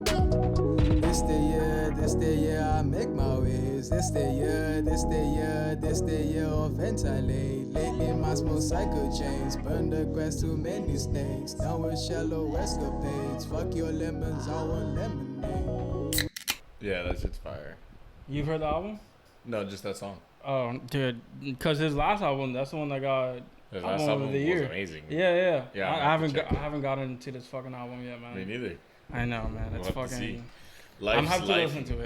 This the year I make my ways. This the year of ventilate. Lately my smoke cycle chains. Burn the grass, too many snakes. Down with shallow escapades. Fuck your lemons, I want lemonade. Yeah, that shit's fire. You've heard the album? No, just that song. Oh, dude, because his last album, that's the one that got His last album was amazing. Yeah. Yeah, I haven't gotten into this fucking album yet, man. Me neither. I know, man. It's We'll have to see. fucking. Life's I'm happy to life. listen to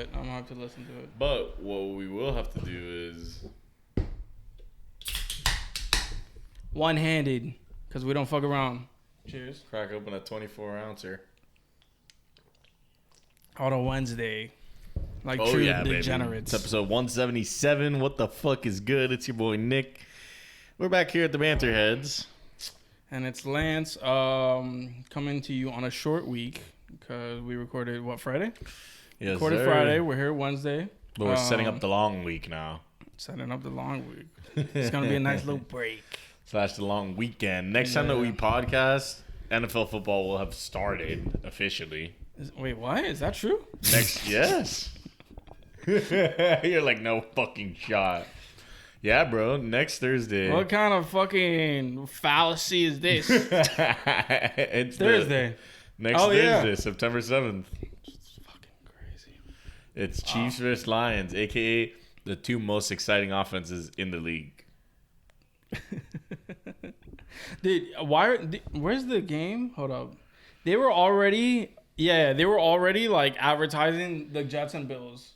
it. But what we will have to do is One-handed, because we don't fuck around. Cheers. crack open a 24-ouncer. On a Wednesday. Like Oh true yeah, degenerates. baby. It's episode 177. What the fuck is good? It's your boy Nick. We're back here at the BanterHeads. And it's Lance coming to you on a short week because we recorded, Friday? Yes, Recorded sir. Friday. We're here Wednesday. But we're setting up the long week now. Setting up the long week. It's going to be a nice little break. / the long weekend. Next time that we podcast, NFL football will have started officially. Wait, what? Is that true? Yes. You're like, no fucking shot. Yeah, bro. Next Thursday. What kind of fucking fallacy is this? It's Thursday. Next Thursday, September 7th. It's fucking crazy. It's Chiefs versus Lions, a.k.a. the two most exciting offenses in the league. Dude, where's the game? Hold up. They were already like advertising the Jets and Bills.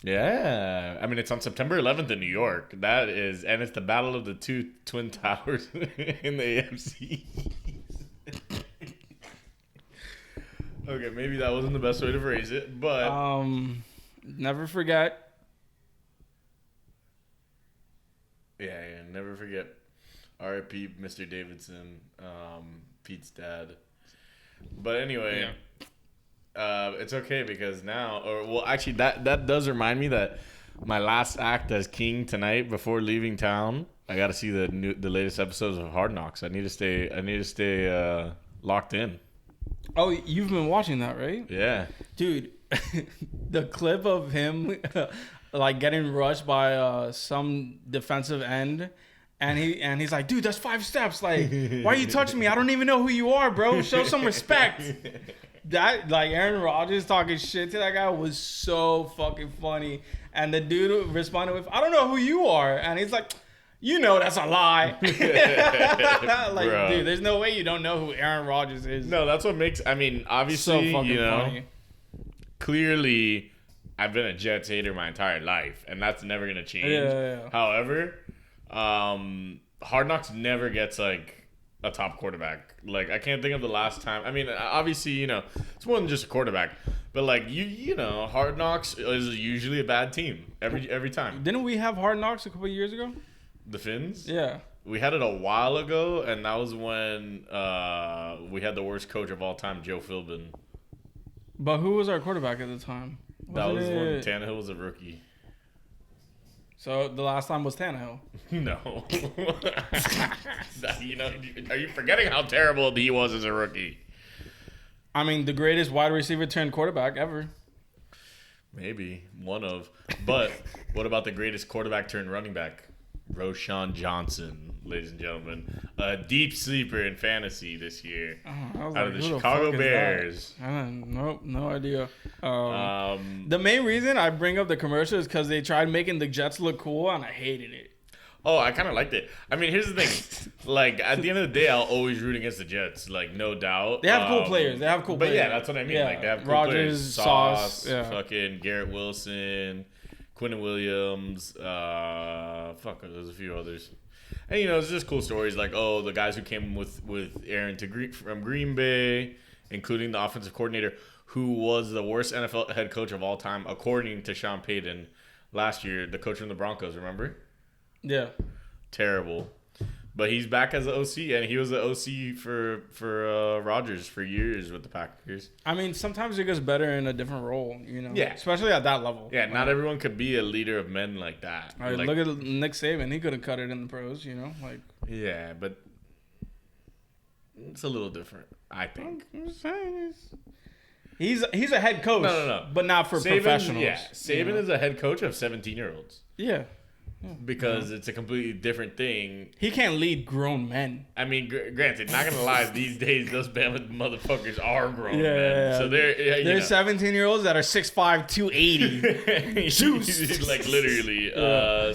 Yeah. I mean, it's on September 11th in New York. And it's the battle of the two twin towers in the AFC. Okay, maybe that wasn't the best way to phrase it, but Never forget. yeah, never forget R.I.P. Mr. Davidson, Pete's dad. But anyway, it's okay because now, actually, that does remind me that my last act as king tonight before leaving town, I got to see the latest episodes of Hard Knocks. I need to stay locked in. Oh, you've been watching that, right? Yeah, Dude, the clip of him like getting rushed by some defensive end, and he's like, dude, that's 5 steps. Like, why are you touching me? I don't even know who you are, bro. Show some respect. That, like, Aaron Rodgers talking shit to that guy was so fucking funny. And the dude responded with, I don't know who you are. And he's like, you know that's a lie. Like, Bro. dude, there's no way you don't know who Aaron Rodgers is. no, that's what makes. I mean, obviously, So fucking funny. Clearly, I've been a Jets hater my entire life, and that's never gonna change. Yeah. However, Hard Knocks never gets like a top quarterback. Like, I can't think of the last time. I mean, obviously, it's more than just a quarterback, but like you know, Hard Knocks is usually a bad team every time. Didn't we have Hard Knocks a couple of years ago? The Finns, Yeah. we had it a while ago, and that was when we had the worst coach of all time, Joe Philbin. But who was our quarterback at the time? That was Wasn't when it- Tannehill was a rookie. So the last time was Tannehill. No. Are you forgetting how terrible he was as a rookie? I mean, the greatest wide receiver turned quarterback ever. Maybe one of. But what about the greatest quarterback turned running back? Roshan Johnson, ladies and gentlemen. A deep sleeper in fantasy this year. I was Out of the who Chicago fuck is Bears. that? Nope, no idea. The main reason I bring up the commercial is because they tried making the Jets look cool, and I hated it. Oh, I kind of liked it. I mean, here's the thing. Like, at the end of the day, I'll always root against the Jets. Like, no doubt. They have cool players. But yeah, that's what I mean. Yeah. Like, they have cool Rodgers, players. Sauce, yeah. Fucking Garrett Wilson, Quinnen Williams. There's a few others. And, it's just cool stories. Like, the guys who came with Aaron from Green Bay, including the offensive coordinator, who was the worst NFL head coach of all time, according to Sean Payton last year, the coach from the Broncos, remember? Yeah. Terrible. But he's back as the OC, and he was the OC for Rodgers for years with the Packers. I mean, sometimes it gets better in a different role, Yeah. Especially at that level. Yeah, not everyone could be a leader of men like that. Like, look at Nick Saban. He could have cut it in the pros, like. Yeah, but it's a little different, I think. I'm just saying. He's a head coach. No. But not for professionals. Yeah, Saban is a head coach of 17-year-olds. Yeah. Because it's a completely different thing. He can't lead grown men. I mean, granted, not gonna lie, these days those Bama motherfuckers are grown men. Yeah. So they're 17-year-olds that are 6'5", 280. like literally.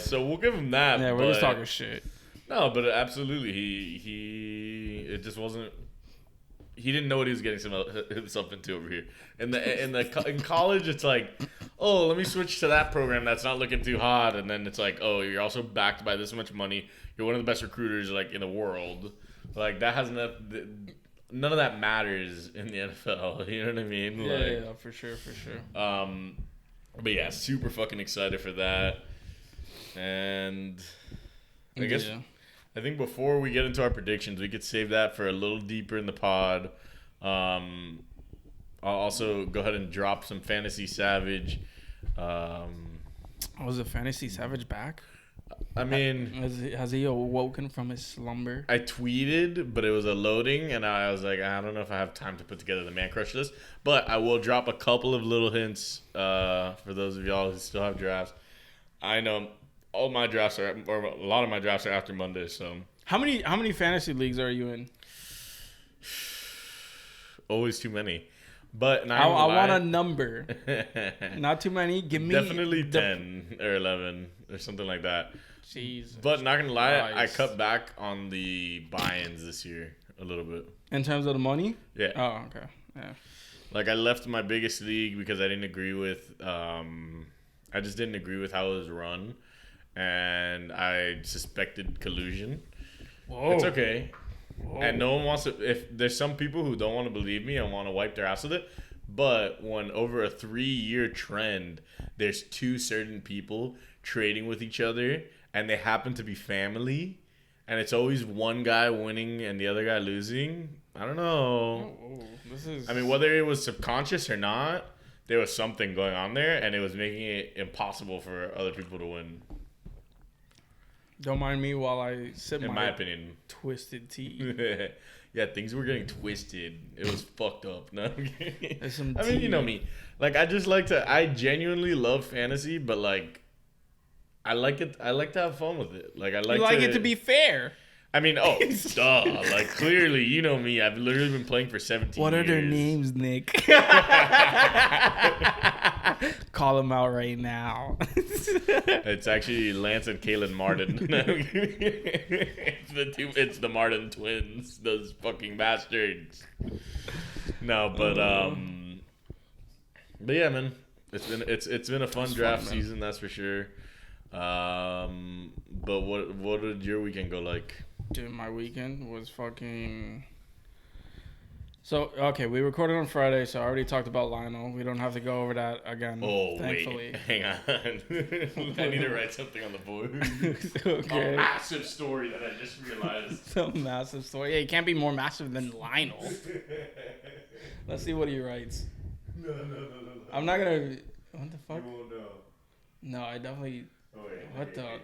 So we'll give him that. Yeah, we're just talking shit. No, but absolutely, he it just wasn't. He didn't know what he was getting himself into over here. In college, it's like, oh, let me switch to that program that's not looking too hot, and then it's like, oh, you're also backed by this much money. You're one of the best recruiters like in the world. Like that has none of that matters in the NFL. You know what I mean? Yeah, for sure. But yeah, super fucking excited for that. And I guess. Yeah. I think before we get into our predictions, we could save that for a little deeper in the pod. I'll also go ahead and drop some Fantasy Savage. Was the Fantasy Savage back? I mean... Has he awoken from his slumber? I tweeted, but it was a loading, and I was like, I don't know if I have time to put together the Man Crush list. But I will drop a couple of little hints for those of y'all who still have drafts. I know... All my drafts a lot of my drafts are after Monday. So how many fantasy leagues are you in? Always too many, but I want a number. Not too many. Give me definitely 10 or 11 or something like that. Jesus. But not gonna lie, I cut back on the buy-ins this year a little bit. In terms of the money? Yeah. Oh, okay. Yeah. Like I left my biggest league because I didn't agree with. I just didn't agree with how it was run. And I suspected collusion. Whoa. It's okay. Whoa. And no one wants to... If there's some people who don't want to believe me and want to wipe their ass with it, but when over a 3-year trend, there's 2 certain people trading with each other, and they happen to be family, and it's always one guy winning and the other guy losing, I don't know. I mean, whether it was subconscious or not, there was something going on there, and it was making it impossible for other people to win. Don't mind me while I sip my opinion, twisted tea. Yeah, things were getting twisted. It was fucked up. No, I mean, you know me. Like, I genuinely love fantasy, but like, I like it. I like to have fun with it. Like, you like it to be fair. I mean, duh. Like, clearly, you know me. I've literally been playing for 17 years. What are their names, Nick? Call them out right now. It's actually Lantz and Karol Martin. It's the Martin twins. Those fucking bastards. No, but yeah, man. It's been a fun draft season, that's for sure. But what did your weekend go like? Dude, my weekend was fucking... So, okay, we recorded on Friday, so I already talked about Lionel. We don't have to go over that again, thankfully. Wait, hang on. I need to write something on the board. Okay. A massive story that I just realized. A massive story. Yeah, it can't be more massive than Lionel. Let's see what he writes. No. I'm not gonna... What the fuck? You won't know. No, I definitely... What the...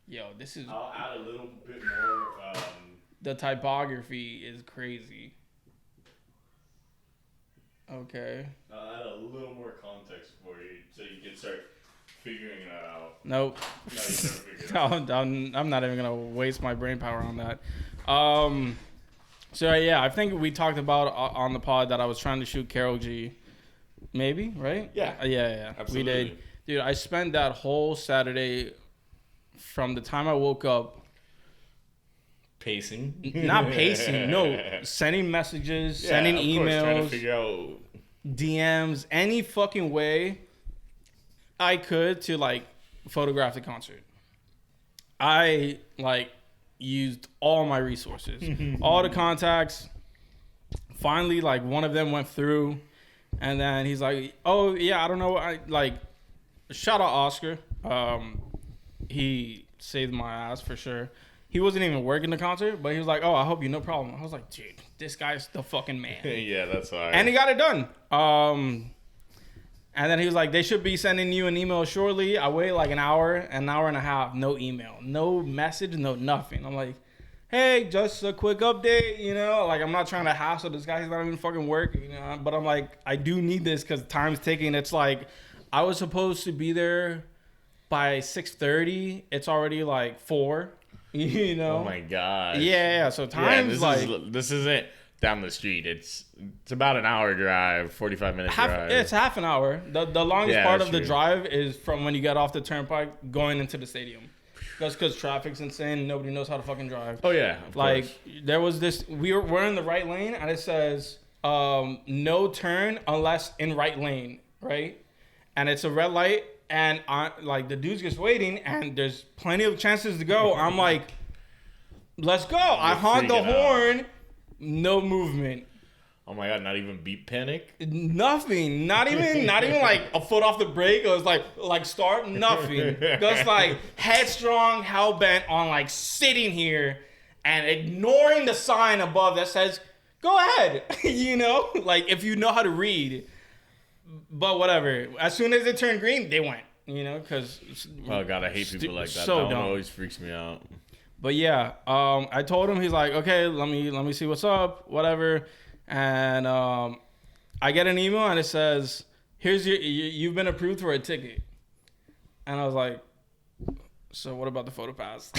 Yo, this is... I'll add a little bit more... The typography is crazy. Okay. I'll add a little more context for you so you can start figuring that out. Nope. No, you never figure it out. I'm not even going to waste my brain power on that. So, yeah, I think we talked about on the pod that I was trying to shoot Karol G. Maybe, right? Yeah. Yeah. Absolutely. We did. Dude, I spent that whole Saturday from the time I woke up. Pacing? Not pacing, no. Sending messages, sending emails. Trying to figure out... DMs, any fucking way I could to, like, photograph the concert. I, like, used all my resources. All the contacts. Finally, like, one of them went through. And then he's like, oh, yeah, I don't know. Shout out Oscar. He saved my ass for sure. He wasn't even working the concert, but he was like, oh, I hope you no problem. I was like, dude, this guy's the fucking man. Yeah, that's all right. And he got it done. And then he was like, they should be sending you an email shortly. I waited like an hour and a half, no email, no message, no nothing. I'm like, hey, just a quick update, you know, like I'm not trying to hassle this guy. He's not even fucking working, you know, but I'm like, I do need this because time's ticking. It's like, I was supposed to be there by 6:30. It's already like 4, you know. Oh my god. Yeah. So time's this isn't down the street. It's about an hour drive, 45-minute drive. It's half an hour. The longest part of the true. drive is from when you get off the turnpike going into the stadium. That's because traffic's insane and nobody knows how to fucking drive. Oh yeah, of course. There was this. We're in the right lane and it says no turn unless in right lane, right? And it's a red light and the dude's just waiting and there's plenty of chances to go. I'm like, let's go. I honked the horn, no movement. Oh my god, not even beat panic? Nothing. Not even like a foot off the brake. It was like start, nothing. Just like headstrong, hell bent on like sitting here and ignoring the sign above that says, go ahead. You know? Like if you know how to read. But whatever. As soon as it turned green, they went. You know, because oh god, I hate people like that. So that one dumb. always freaks me out. But yeah, I told him, he's like, okay, let me see what's up, whatever. And I get an email and it says, you've been approved for a ticket. And I was like, so what about the photo pass?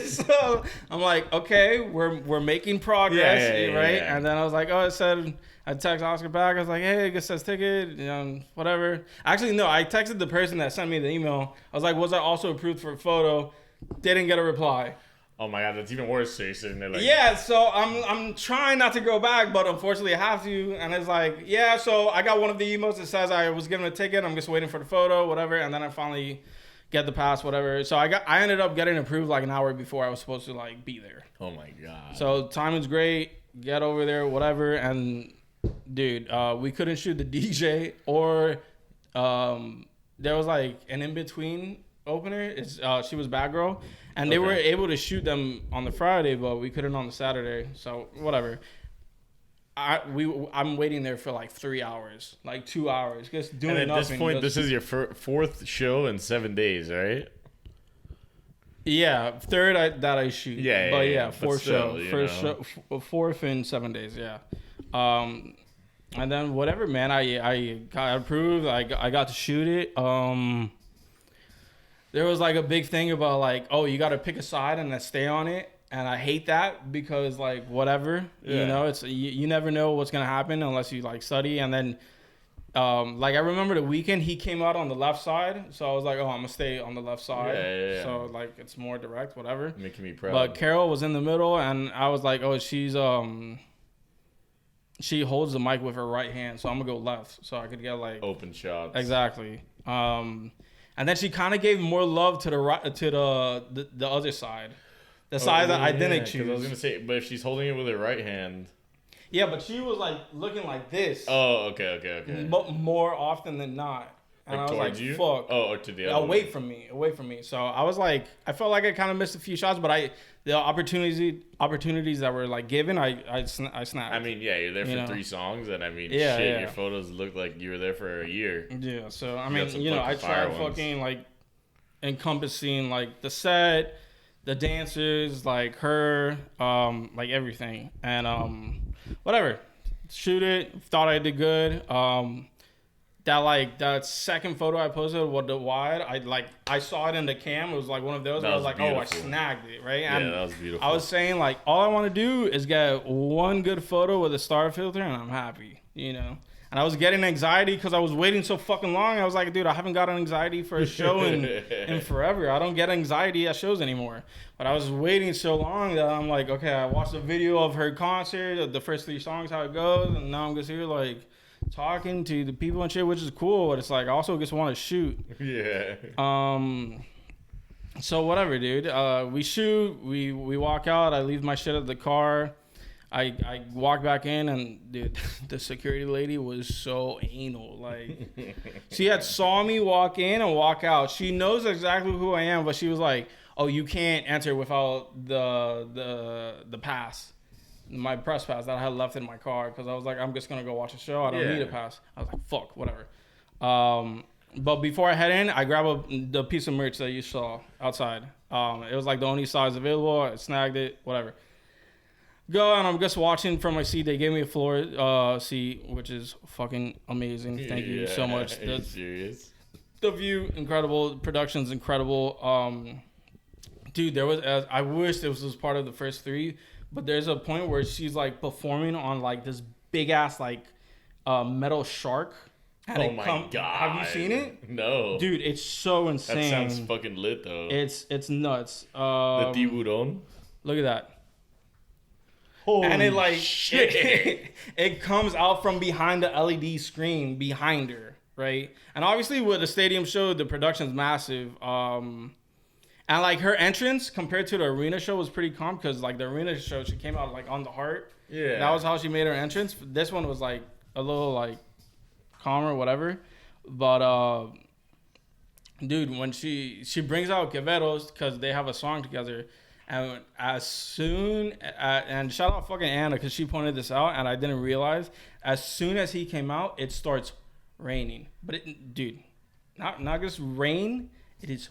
So I'm like, okay, we're making progress, right? Yeah. And then I was like, oh, it said, I text Oscar back. I was like, hey, it says ticket, whatever. Actually, no, I texted the person that sent me the email. I was like, was I also approved for a photo? Didn't get a reply. Oh my god, that's even worse. So you're sitting there like, yeah. So I'm trying not to go back, but unfortunately I have to. And it's like, yeah. So I got one of the emails that says I was given a ticket. I'm just waiting for the photo, whatever. And then I finally get the pass, whatever. So I ended up getting approved like an hour before I was supposed to like be there. Oh my god. So timing's great. Get over there, whatever. And dude, we couldn't shoot the DJ or there was like an in between opener. She was Bad Girl. And they were able to shoot them on the Friday, but we couldn't on the Saturday. So whatever. I'm waiting there for like 3 hours, like 2 hours, just doing nothing. And at this point, this is your fourth show in 7 days, right? Yeah, third that I shoot. Yeah, but yeah, fourth show, fourth in 7 days. Yeah. And then whatever, man. I got approved. I got to shoot it. There was like a big thing about like, oh, you got to pick a side and then stay on it. And I hate that because like whatever, you know, it's you never know what's going to happen unless you like study. And then like I remember the weekend he came out on the left side. So I was like, oh, I'm going to stay on the left side. Yeah. So like it's more direct, whatever. Making me proud. But Karol was in the middle and I was like, oh, she holds the mic with her right hand. So I'm going to go left so I could get like open shots. Exactly. And then she kind of gave more love to the right, to the other side, the side that I didn't choose. I was gonna say, but if she's holding it with her right hand. Yeah, but she was like looking like this. Oh, okay. But more often than not. And like I was like, you? fuck. Oh, or to the other. Away from me. So I was like, I felt like I kind of missed a few shots, but the opportunities that were like given, I snapped. I mean, yeah, you're there for 3 songs, and I mean, your photos look like you were there for a year. Yeah, so I mean, I tried fucking like encompassing like the set, the dancers, like her, like everything, and whatever. Shoot it. Thought I did good. That second photo I posted with the wide, I saw it in the cam. It was like one of those. I was like, beautiful. Oh, I snagged it, right? Yeah, that was beautiful. I was saying like, all I want to do is get one good photo with a star filter, and I'm happy, you know. And I was getting anxiety because I was waiting so fucking long. I was like, dude, I haven't got an anxiety for a show in forever. I don't get anxiety at shows anymore. But I was waiting so long that I'm like, okay, I watched a video of her concert, the first 3 songs, how it goes, and now I'm just here like talking to the people and shit, which is cool, but it's like I also just want to shoot. Yeah. So whatever, dude. We shoot, we walk out, I leave my shit at the car. I walk back in and dude, the security lady was so anal. Like she had saw me walk in and walk out. She knows exactly who I am, but she was like, oh, you can't enter without the pass. My press pass that I had left in my car because I was like, I'm just gonna go watch a show. I don't need a pass. I was like, fuck, whatever. But before I head in, I grabbed the piece of merch that you saw outside. It was like the only size available. I snagged it, whatever. Go, and I'm just watching from my seat. They gave me a floor seat, which is fucking amazing. Thank you so much. Are you serious? The view, incredible. Production's incredible. Dude, there was. I wish this was part of the first 3, but there's a point where she's like performing on like this big ass like metal shark. And oh my god! Have you seen it? No, dude, it's so insane. That sounds fucking lit though. It's nuts. The tiburon. Look at that. Holy and it like shit. it comes out from behind the LED screen behind her, right? And obviously with the stadium show, the production's massive. And like her entrance compared to the arena show was pretty calm because like the arena show, she came out like on the heart. Yeah. That was how she made her entrance. This one was like a little like calmer, whatever. But dude, when she brings out Quevedos because they have a song together. And as soon and shout out fucking Anna because she pointed this out and I didn't realize. As soon as he came out, it starts raining. But it, dude, not just rain. It is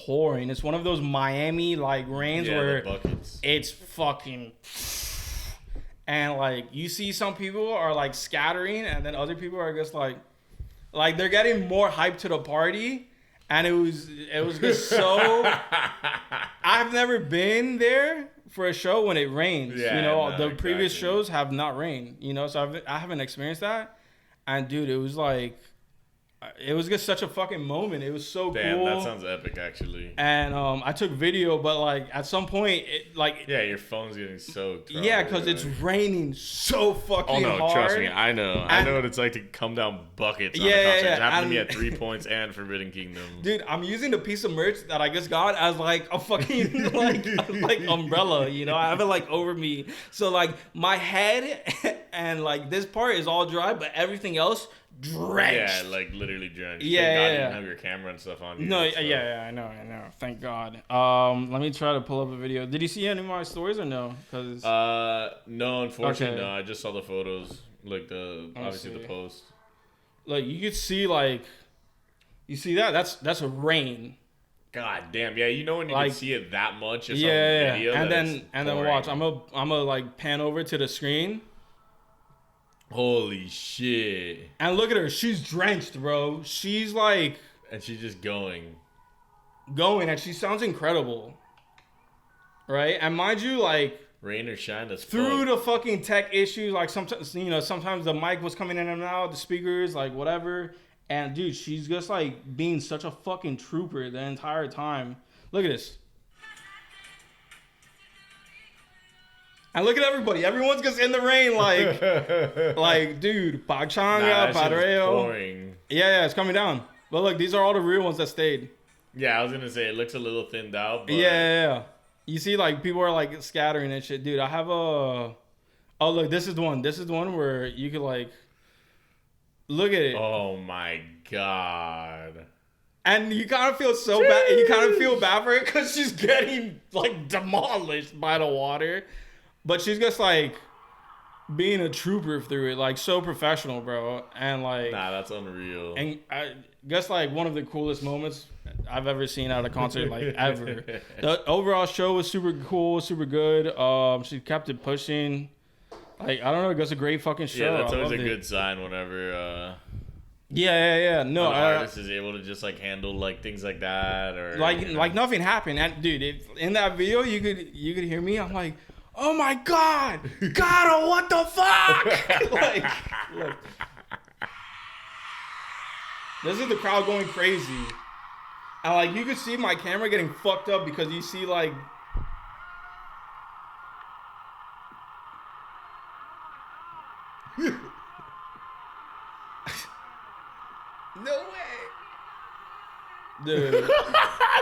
pouring. It's one of those Miami like rains where it's fucking. And like you see, some people are like scattering, and then other people are just like they're getting more hype to the party. And it was just so. I've never been there for a show when it rains. Yeah, you know, the previous shows have not rained. You know, so I haven't experienced that. And dude, it was like, it was just such a fucking moment. It was so cool. Damn, that sounds epic, actually. And I took video, but like at some point, it like your phone's getting soaked. Probably, yeah, because it's raining so fucking hard. Oh no, trust me, I know. I know what it's like to come down buckets. On a concert. It happened to me at 3 Points and Forbidden Kingdom. Dude, I'm using the piece of merch that I just got as like a fucking like umbrella. You know, I have it like over me, so like my head and like this part is all dry, but everything else. Drenched. Yeah, like literally drenched. Yeah, Thank God you yeah. didn't have your camera and stuff on you. No, yeah, I know. Thank God. Let me try to pull up a video. Did you see any of my stories or no? Cause no, unfortunately, no. I just saw the photos, like obviously the post. Like you could see, like you see that that's a rain. God damn, yeah. You know when you can see it that much, just on video, and then watch. I'm a like pan over to the screen. Holy shit. And look at her. She's drenched, bro. She's like... And she's just going. And she sounds incredible. Right? And mind you, like... Rain or shine, that's through the fucking tech issues, like sometimes, you know, sometimes the mic was coming in and out, the speakers, like whatever. And dude, she's just like being such a fucking trooper the entire time. Look at this. And look at everybody. Everyone's just in the rain, like, dude, Pagchanga, Padreo. Yeah, it's coming down. But look, these are all the real ones that stayed. Yeah, I was gonna say it looks a little thinned out. But... Yeah. You see, like people are like scattering and shit, dude. I have a. Oh, look, this is the one. This is the one where you could like. Look at it. Oh my god. And you kind of feel so bad. You kind of feel bad for her because she's getting like demolished by the water. But she's just like being a trooper through it, like so professional, bro. And like, nah, that's unreal. And I guess like one of the coolest moments I've ever seen at a concert, like ever. The overall show was super cool, super good. She kept it pushing. Like I don't know, it was a great fucking show. Yeah, that's always a good sign whenever. Yeah. No, an artist is able to just like handle like things like that, or like nothing happened. And dude, in that video, you could hear me. I'm like. Oh my God! Karol, what the fuck? Like, look. This is the crowd going crazy. And like, you could see my camera getting fucked up because you see like... No way. Dude.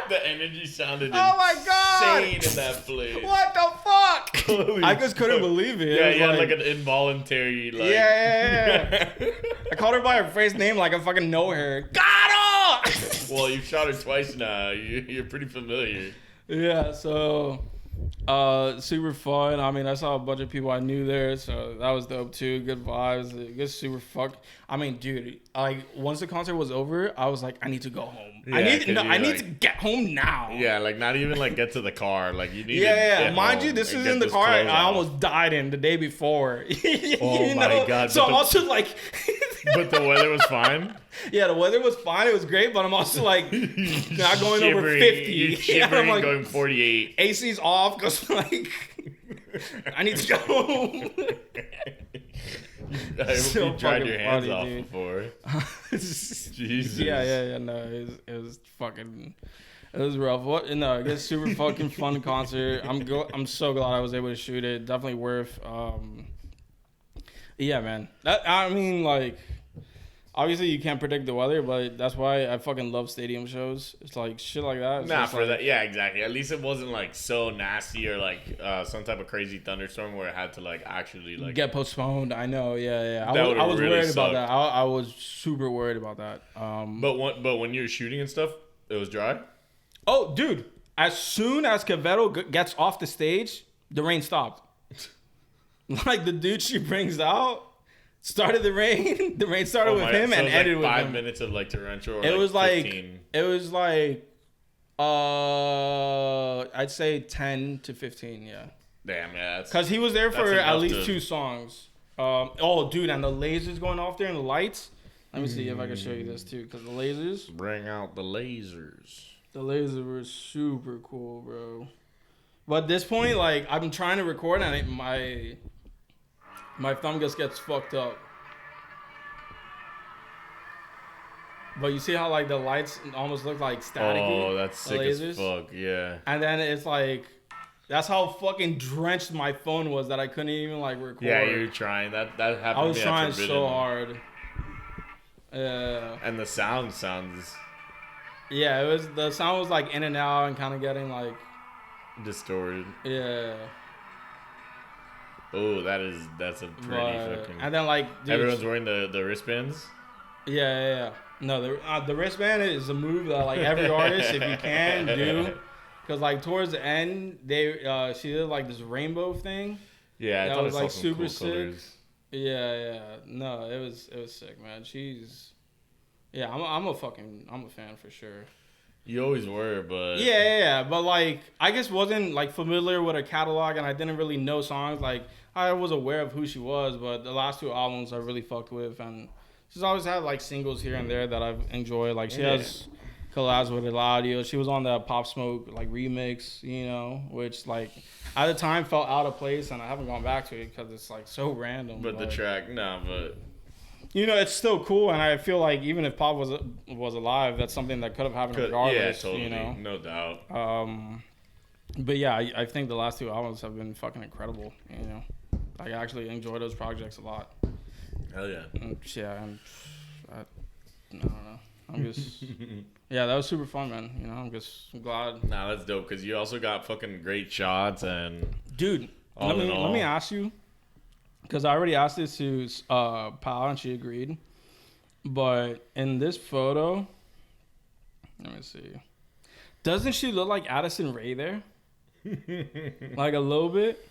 The energy sounded insane in that place. What the fuck? I just couldn't believe it. Yeah, you had like an involuntary like. Yeah. I called her by her first name like I fucking know her. Karol! Well, you've shot her twice now. You're pretty familiar. Yeah, so Super fun. I mean, I saw a bunch of people I knew there, so that was dope too. Good vibes. Good super fuck. I mean, dude, like once the concert was over, I was like, I need to go home. Yeah, I need to get home now. Yeah, like not even like get to the car. Like you need. Yeah. Mind you, this is in the car I almost died in the day before. Oh my god! So I'm also like. But the weather was fine. Yeah, the weather was fine. It was great, but I'm also like not going over 50. You're shivering, I'm like, going 48. AC's off because like I need to go home. I hope So you dried your hands funny, off dude. before. Jesus. Yeah. No, it was fucking. It was rough. What? No, it was super fucking fun concert. I'm so glad I was able to shoot it. Definitely worth. Yeah, man. I mean, like, obviously you can't predict the weather, but that's why I fucking love stadium shows. It's like shit like that. Nah, for that. Yeah, exactly. At least it wasn't like so nasty or like some type of crazy thunderstorm where it had to like actually like get postponed. I know. Yeah. That I was really worried sucked. about that. I was super worried about that. But when you're shooting and stuff, it was dry. Oh, dude! As soon as Quevedo gets off the stage, the rain stopped. Like the dude she brings out started the rain. The rain started with him and ended with him. 5 minutes of like torrential. Or It was 15. I'd say 10 to 15. Yeah. Damn, yeah. Because he was there for that's at enough least to- 2 songs. Oh, dude, and the lasers going off there and the lights. Let me see if I can show you this too. Because the lasers Bring out the lasers. were super cool, bro. But at this point, like, I'm trying to record and my thumb just gets fucked up. But you see how like the lights almost look like staticky? Oh, that's sick as fuck. Yeah. And then it's like, that's how fucking drenched my phone was that I couldn't even like record. Yeah, you're trying. That happened. I was to me at trying Forbidden. so hard. Yeah. And the sound sounds Yeah, the sound was like in and out and kind of getting like, distorted. yeah. Oh, that's a pretty fucking. And then like, dude, Everyone's wearing the wristbands. Yeah. No, the wristband is a move that like every artist, if you can, do. Because like towards the end, she did like this rainbow thing. Yeah, I That thought was I saw like some super cool sick. colors. Yeah. No, it was sick, man. I'm a fan for sure. You always were, but Yeah. But like, I just wasn't like familiar with her catalog, and I didn't really know songs. Like, I was aware of who she was, but the last 2 albums I really fucked with, and she's always had like singles here and there that I've enjoyed. Like, she has collabs with Eladio. She was on the Pop Smoke like remix, which like at the time felt out of place, and I haven't gone back to it because it's like so random. But the track, but it's still cool, and I feel like even if Pop was alive, that's something that could have happened regardless. Yeah, totally, no doubt. But yeah, I think the last 2 albums have been fucking incredible. I actually enjoy those projects a lot. Hell yeah. And I don't know. I'm just yeah, that was super fun, man. I'm just glad. Nah, that's dope because you also got fucking great shots and Dude, let me ask you, because I already asked this to Pal and she agreed. But in this photo, let me see. Doesn't she look like Addison Rae there? Like a little bit.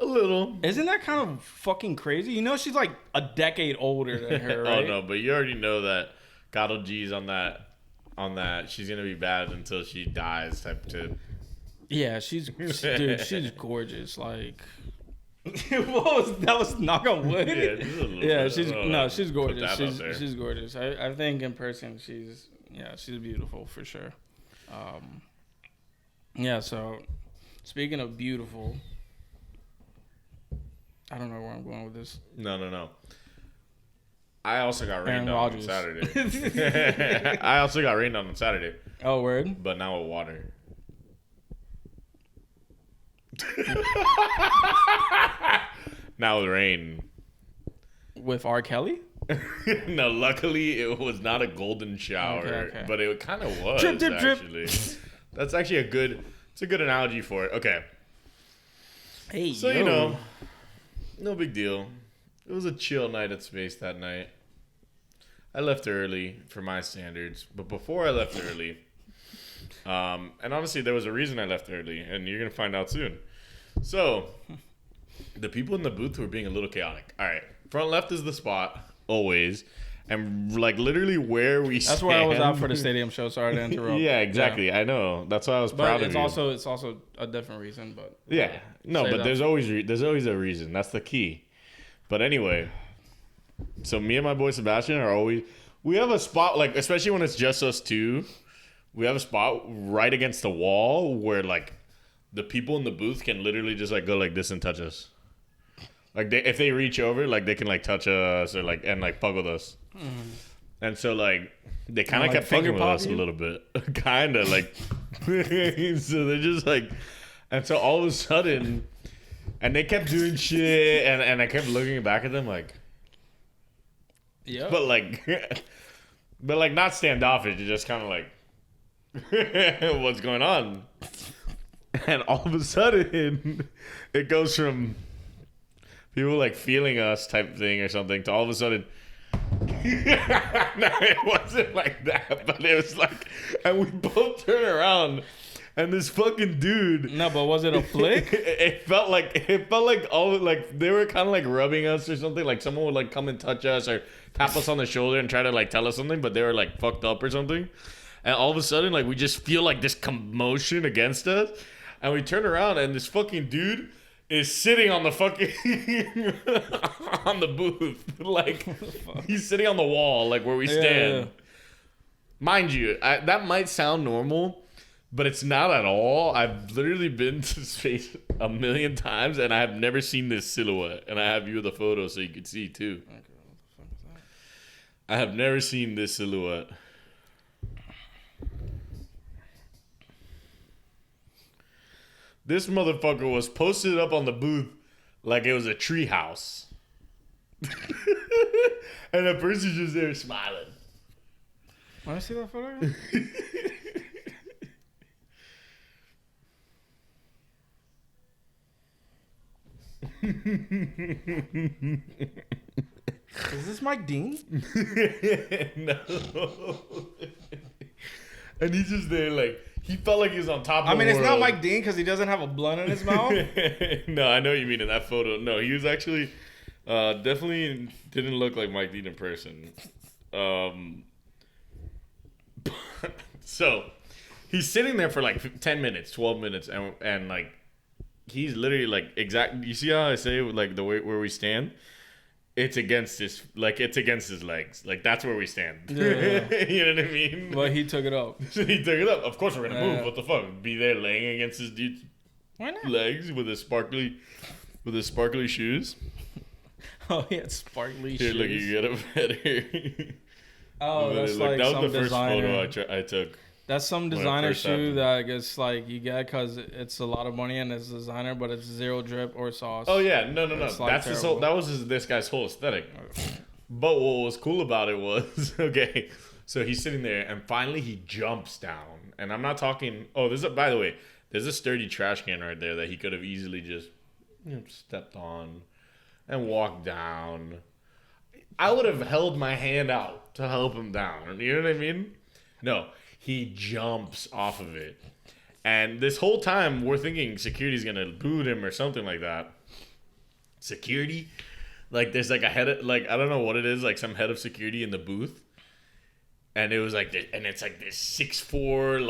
A little. Isn't that kind of fucking crazy? She's like a decade older than her, right? Oh no, but you already know that Karol G's on that. She's gonna be bad until she dies type tip. Yeah, she's gorgeous. Like, that was knock on wood. Yeah, she's gorgeous. She's gorgeous. I think in person she's beautiful for sure. Yeah. So speaking of beautiful. I don't know where I'm going with this. No. I also got rained Aaron on Rodgers. Saturday. I also got rained on Saturday. Oh, word? But now with water. Now with rain. With R. Kelly? No, luckily it was not a golden shower, Okay. but it kind of was. Drip, drip, drip. Actually, that's actually a good analogy for it. Okay. Hey, So no big deal. It was a chill night at Space that night. I left early for my standards, but before I left early, And honestly, there was a reason I left early, and you're gonna find out soon. So, the people in the booth were being a little chaotic. All right, front left is the spot always, and like literally where we That's where I was out for the stadium show. Sorry to interrupt. Yeah, exactly. Yeah. I know. That's why I was proud of you. It's also a different reason, but yeah, no, but there's always a reason. That's the key. But anyway, so me and my boy Sebastian are always. We have a spot, like, especially when it's just us two, we have a spot right against the wall where, like, the people in the booth can literally just, like, go like this and touch us. Like, if they reach over, like, they can, like, touch us or, like, and, like, fuck with us. Mm. And so, like, they kind of kept fucking with us a little bit. Kind of, like, so they're just, like, and so all of a sudden, and they kept doing shit, and I kept looking back at them, like, yeah, but like not standoffish. You're just kind of like, what's going on? And all of a sudden, it goes from people like feeling us type thing or something to all of a sudden. No, it wasn't like that, but it was like, and we both turn around. And this fucking dude. No, but was it a flick? It felt like all like they were kind of like rubbing us or something. Like someone would like come and touch us or tap us on the shoulder and try to like tell us something, but they were like fucked up or something. And all of a sudden, like we just feel like this commotion against us, and we turn around and this fucking dude is sitting on the fucking on the booth, like he's sitting on the wall, like where we stand. Yeah. Mind you, that might sound normal. But it's not at all. I've literally been to space a million times, and I have never seen this silhouette. And I have you with a photo so you can see, too. Okay, what the fuck is that? I have never seen this silhouette. This motherfucker was posted up on the booth like it was a tree house. And the person's just there smiling. Want to see that photo? Is this Mike Dean? No. And he's just there like, he felt like he was on top of the world. It's not Mike Dean because he doesn't have a blunt in his mouth. No, I know what you mean in that photo. No, he was actually definitely didn't look like Mike Dean in person. So he's sitting there for like 10 minutes, 12 minutes, and like he's literally like exactly. You see how I say like the way where we stand? It's against his legs. Like that's where we stand. Yeah. You know what I mean? Well, he took it up. He took it up. Of course we're gonna move. What the fuck? Be there laying against his dude's legs with his sparkly shoes. Oh, he had sparkly Here, shoes. look, you get a better. Oh, that's like that some was the first designer. photo I took. That's some designer shoe that I guess like you get because it's a lot of money and it's designer, but it's zero drip or sauce. Oh yeah, no. Like That's this guy's whole aesthetic. But what was cool about it was okay. So he's sitting there and finally he jumps down, and I'm not talking. Oh, by the way, there's a sturdy trash can right there that he could have easily just stepped on and walked down. I would have held my hand out to help him down. You know what I mean? No. He jumps off of it. And this whole time, we're thinking security's going to boot him or something like that. Security? Like, there's like a head of, like, I don't know what it is, like some head of security in the booth. And it was like, it's like this 6'4",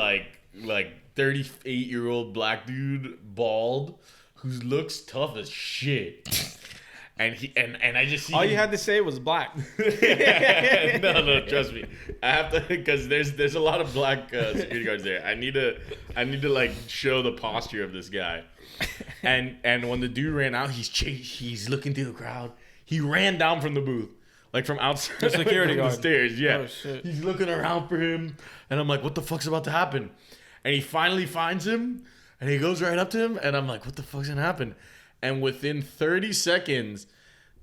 like 38-year-old black dude, bald, who looks tough as shit. And I just see all you had to say was black. No, trust me. I have to because there's a lot of black security guards there. I need to like show the posture of this guy. And when the dude ran out, he's looking through the crowd. He ran down from the booth, like from outside the security guard. The stairs. Yeah, oh, shit. He's looking around for him, and I'm like, what the fuck's about to happen? And he finally finds him, and he goes right up to him, and I'm like, what the fuck's gonna happen? And within 30 seconds,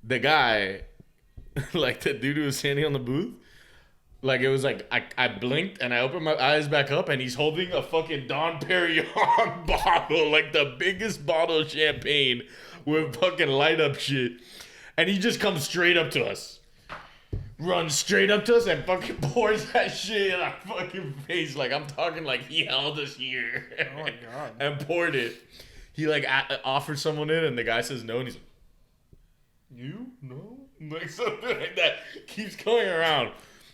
the guy, like the dude who was standing on the booth, like it was like I blinked and I opened my eyes back up and he's holding a fucking Dom Perignon bottle, like the biggest bottle of champagne with fucking light up shit. And he just comes straight up to us. runs straight up to us and fucking pours that shit in our fucking face. Like, I'm talking like he held us here. Oh my God. And poured it. He like offered someone it and the guy says no and he's like, you? No? Like something like that. Keeps going around.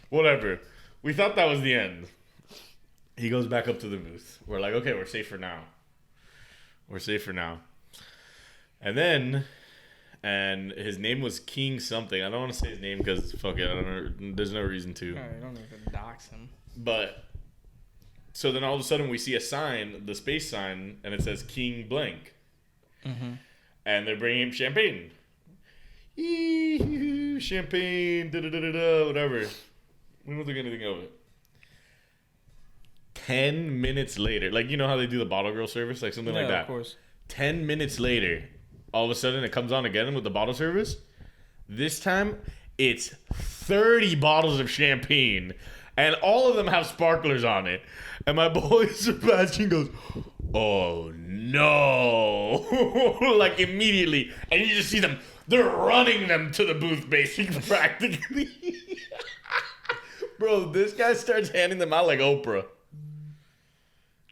Whatever. We thought that was the end. He goes back up to the booth. We're like, okay, we're safe for now. We're safe for now. And then... And his name was King something. I don't want to say his name because fuck it. I don't know. There's no reason to. You don't need to dox him. But so then all of a sudden we see a sign, the space sign, and it says King blank. Mm-hmm. And they're bringing him champagne. Champagne, da-da-da-da-da, whatever. We don't think anything of it. 10 minutes later, like you know how they do the bottle girl service, like something like that. Of course. 10 minutes later. All of a sudden, it comes on again with the bottle service. This time, it's 30 bottles of champagne. And all of them have sparklers on it. And my boy Sebastian goes, oh, no. Like, immediately. And you just see them. They're running them to the booth, basically, practically. Bro, this guy starts handing them out like Oprah.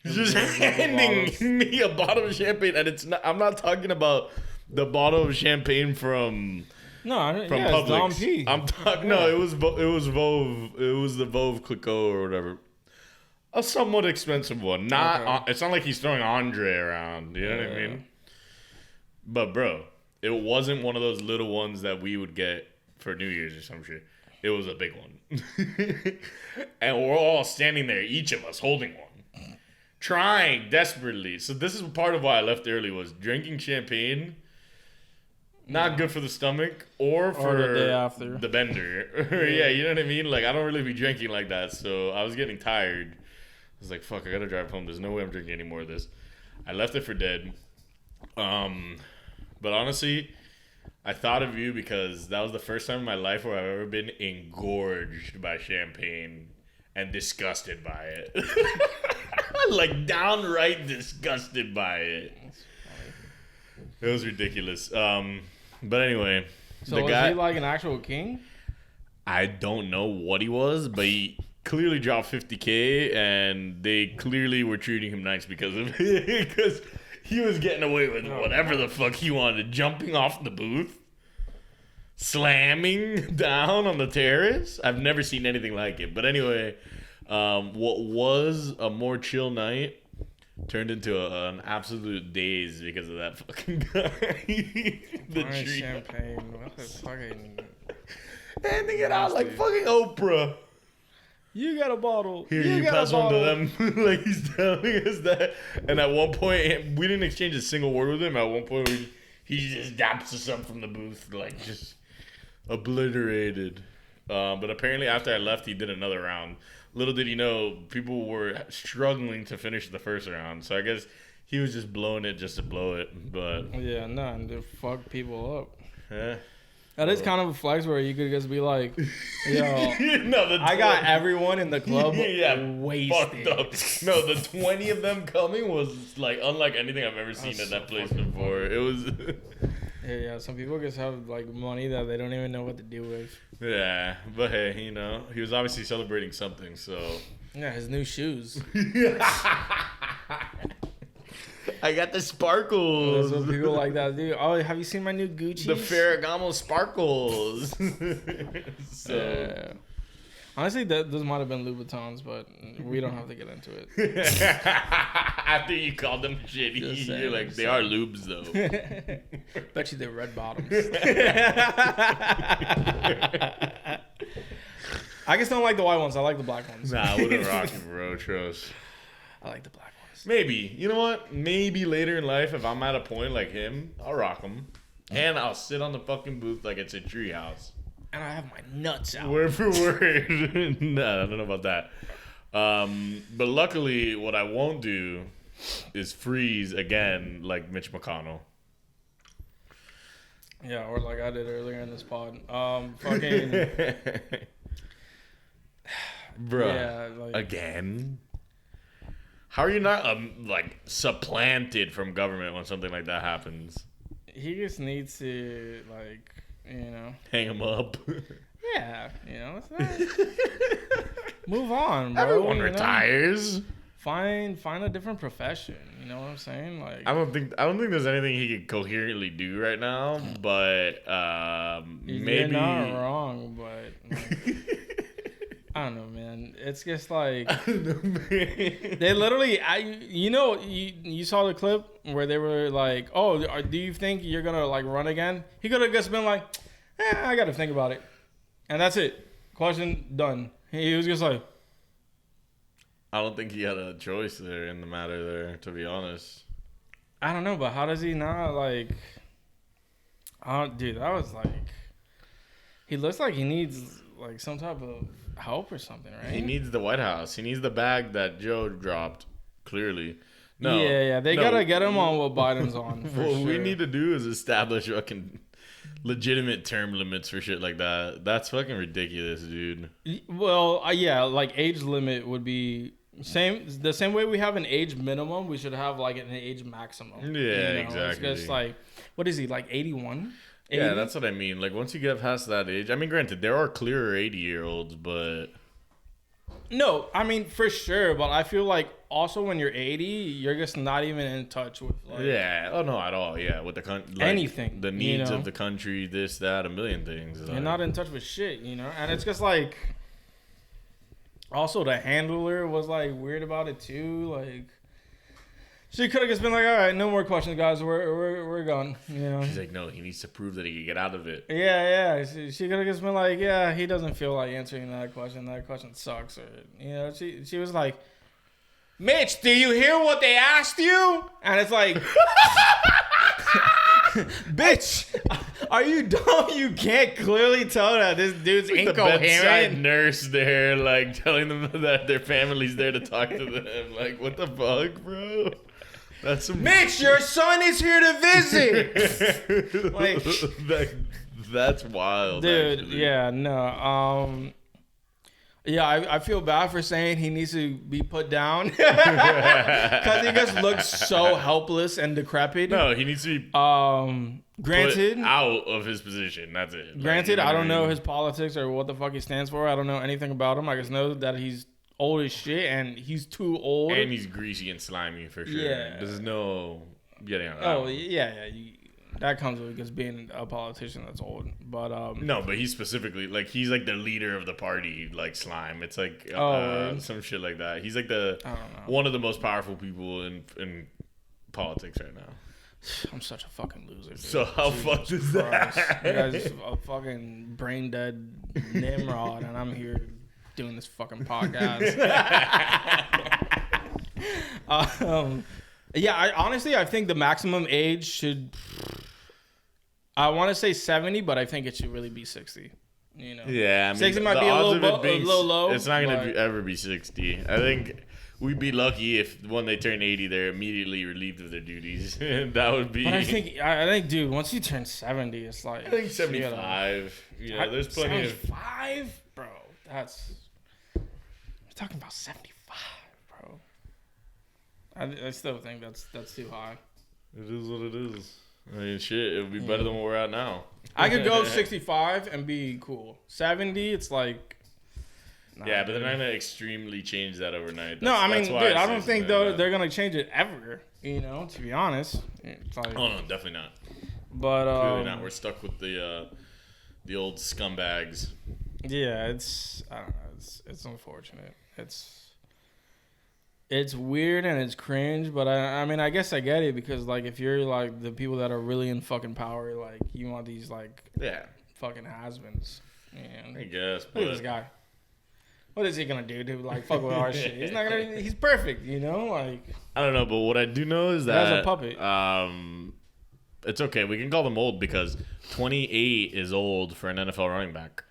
He's just handing me a bottle of champagne. And it's not. I'm not talking about... The bottle of champagne from Publix. I'm talking. No, it was Veuve. It was the Veuve Clicquot or whatever. A somewhat expensive one. Not. It's not like he's throwing Andre around. You know what I mean? But bro, it wasn't one of those little ones that we would get for New Year's or some shit. It was a big one, and we're all standing there, each of us holding one, trying desperately. So this is part of why I left early was drinking champagne. Not good for the stomach or for the day after. The bender. Yeah, you know what I mean? Like, I don't really be drinking like that, so I was getting tired. I was like, fuck, I gotta drive home. There's no way I'm drinking any more of this. I left it for dead. But honestly, I thought of you because that was the first time in my life where I've ever been engorged by champagne and disgusted by it. Like, downright disgusted by it. It was ridiculous. But anyway, so was he like an actual king? I don't know what he was, but he clearly dropped 50K, and they clearly were treating him nice because of it. Because he was getting away with whatever the fuck he wanted, jumping off the booth, slamming down on the terrace. I've never seen anything like it. But anyway, what was a more chill night turned into an absolute daze because of that fucking guy. The tree. Champagne. What the fucking... Handing it out like fucking Oprah. You got a bottle. Here, you pass one to them. Like he's telling us that. And at one point, we didn't exchange a single word with him. At one point, he just daps us up from the booth. Like, just obliterated. But apparently, after I left, he did another round. Little did he know, people were struggling to finish the first round. So I guess he was just blowing it just to blow it. But yeah, no, and to fuck people up. Yeah. That is kind of a flex where you could just be like, yo, no, I got everyone in the club wasted. Fucked up. No, the 20 of them coming was like unlike anything I've ever seen at that place before. It was... Yeah, some people just have like money that they don't even know what to do with. Yeah, but hey, you know, he was obviously celebrating something, so... Yeah, his new shoes. I got the sparkles. That's what people like that do. Oh, have you seen my new Gucci? The Ferragamo sparkles. Honestly, those might have been Louboutins, but we don't have to get into it. After you called them shitty, you're like, they are lubes, though. Bet you they're red bottoms. I just don't like the white ones. I like the black ones. Nah, I wouldn't rock it, bro. Trust. I like the black ones. Maybe. You know what? Maybe later in life, if I'm at a point like him, I'll rock them. And I'll sit on the fucking booth like it's a treehouse. And I have my nuts out. Word for word. Nah, I don't know about that. But luckily, what I won't do is freeze again like Mitch McConnell. Yeah, or like I did earlier in this pod. Fucking... Bruh. Yeah, like... Again? How are you not, like, supplanted from government when something like that happens? He just needs to, like... You know, hang him up. Yeah, it's not. Move on, bro. Everyone retires. Find a different profession. You know what I'm saying? Like, I don't think there's anything he could coherently do right now. But maybe you're not wrong. But I don't know, man. It's just like I don't know, man. they literally. You saw the clip where they were like, "Oh, do you think you're gonna like run again?" He could have just been like, "I got to think about it," and that's it. Question done. He was just like. I don't think he had a choice there in the matter there, to be honest. I don't know, but how does he not, like... dude, that was, like... He looks like he needs, like, some type of help or something, right? He needs the White House. He needs the bag that Joe dropped, clearly. No. Yeah, they gotta get him on what Biden's on, for what sure. we need to do is establish fucking legitimate term limits for shit like that. That's fucking ridiculous, dude. Well, yeah, like, age limit would be... The same way we have an age minimum, we should have like an age maximum. Yeah, exactly. It's just like, what is he, like 81? Yeah, that's what I mean. Like once you get past that age, I mean, granted, there are clearer 80-year-olds, but no, I mean for sure. But I feel like also when you're 80, you're just not even in touch with like not at all. Yeah, with the anything, the needs of the country, this, that, a million things. You're not in touch with shit, and it's just like. Also, the handler was like weird about it too. Like, she could have just been like, "All right, no more questions, guys. We're gone." She's like, "No, he needs to prove that he can get out of it." Yeah. She could have just been like, "Yeah, he doesn't feel like answering that question. That question sucks." Or she was like, "Mitch, do you hear what they asked you?" And it's like, bitch, are you dumb? You can't clearly tell that this dude's like incoherent. The bedside nurse there, like telling them that their family's there to talk to them. Like, what the fuck, bro? That's some Mitch, your son is here to visit. Like, that's wild, dude. Actually. Yeah, no. Yeah, I feel bad for saying he needs to be put down because he just looks so helpless and decrepit. No, he needs to be granted put out of his position. That's it. Granted, I don't know his politics or what the fuck he stands for. I don't know anything about him. I just know that he's old as shit and he's too old. And he's greasy and slimy for sure. Yeah. There's no getting out of that. Oh, yeah. That comes with just being a politician that's old. But no, but he's specifically like he's like the leader of the party, like slime. It's like some shit like that. He's like one of the most powerful people in politics right now. I'm such a fucking loser, dude. So how fucked is that? You guys are a fucking brain dead Nimrod, and I'm here doing this fucking podcast. Yeah, I think the maximum age should. I want to say 70, but I think it should really be 60. Yeah, I mean, 60 might be a little low. It's not going to ever be 60. I think we'd be lucky if when they turn 80, they're immediately relieved of their duties. That would be. But I think, dude, once you turn 70, it's like. I think 75. Yeah, there's plenty 75? Bro, that's. We're talking about 75, bro. I still think that's too high. It is what it is. I mean, shit, it would be better than where we're at now. I could go 65 and be cool. 70, it's like... Nah, yeah, but they're not going to extremely change that overnight. No, I mean, dude, I don't think they're going to change it ever, to be honest. It's like, oh, no, definitely not. But... Clearly not. We're stuck with the old scumbags. Yeah, I don't know. It's unfortunate. It's weird and it's cringe, but I mean, I guess I get it because, like, if you're, like, the people that are really in fucking power, like, you want these, like, fucking has-beens. I guess, but... Look at this guy. What is he gonna do to, like, fuck with our shit? He's not gonna... He's perfect, like... I don't know, but what I do know is that... That's a puppet. It's okay. We can call them old because 28 is old for an NFL running back.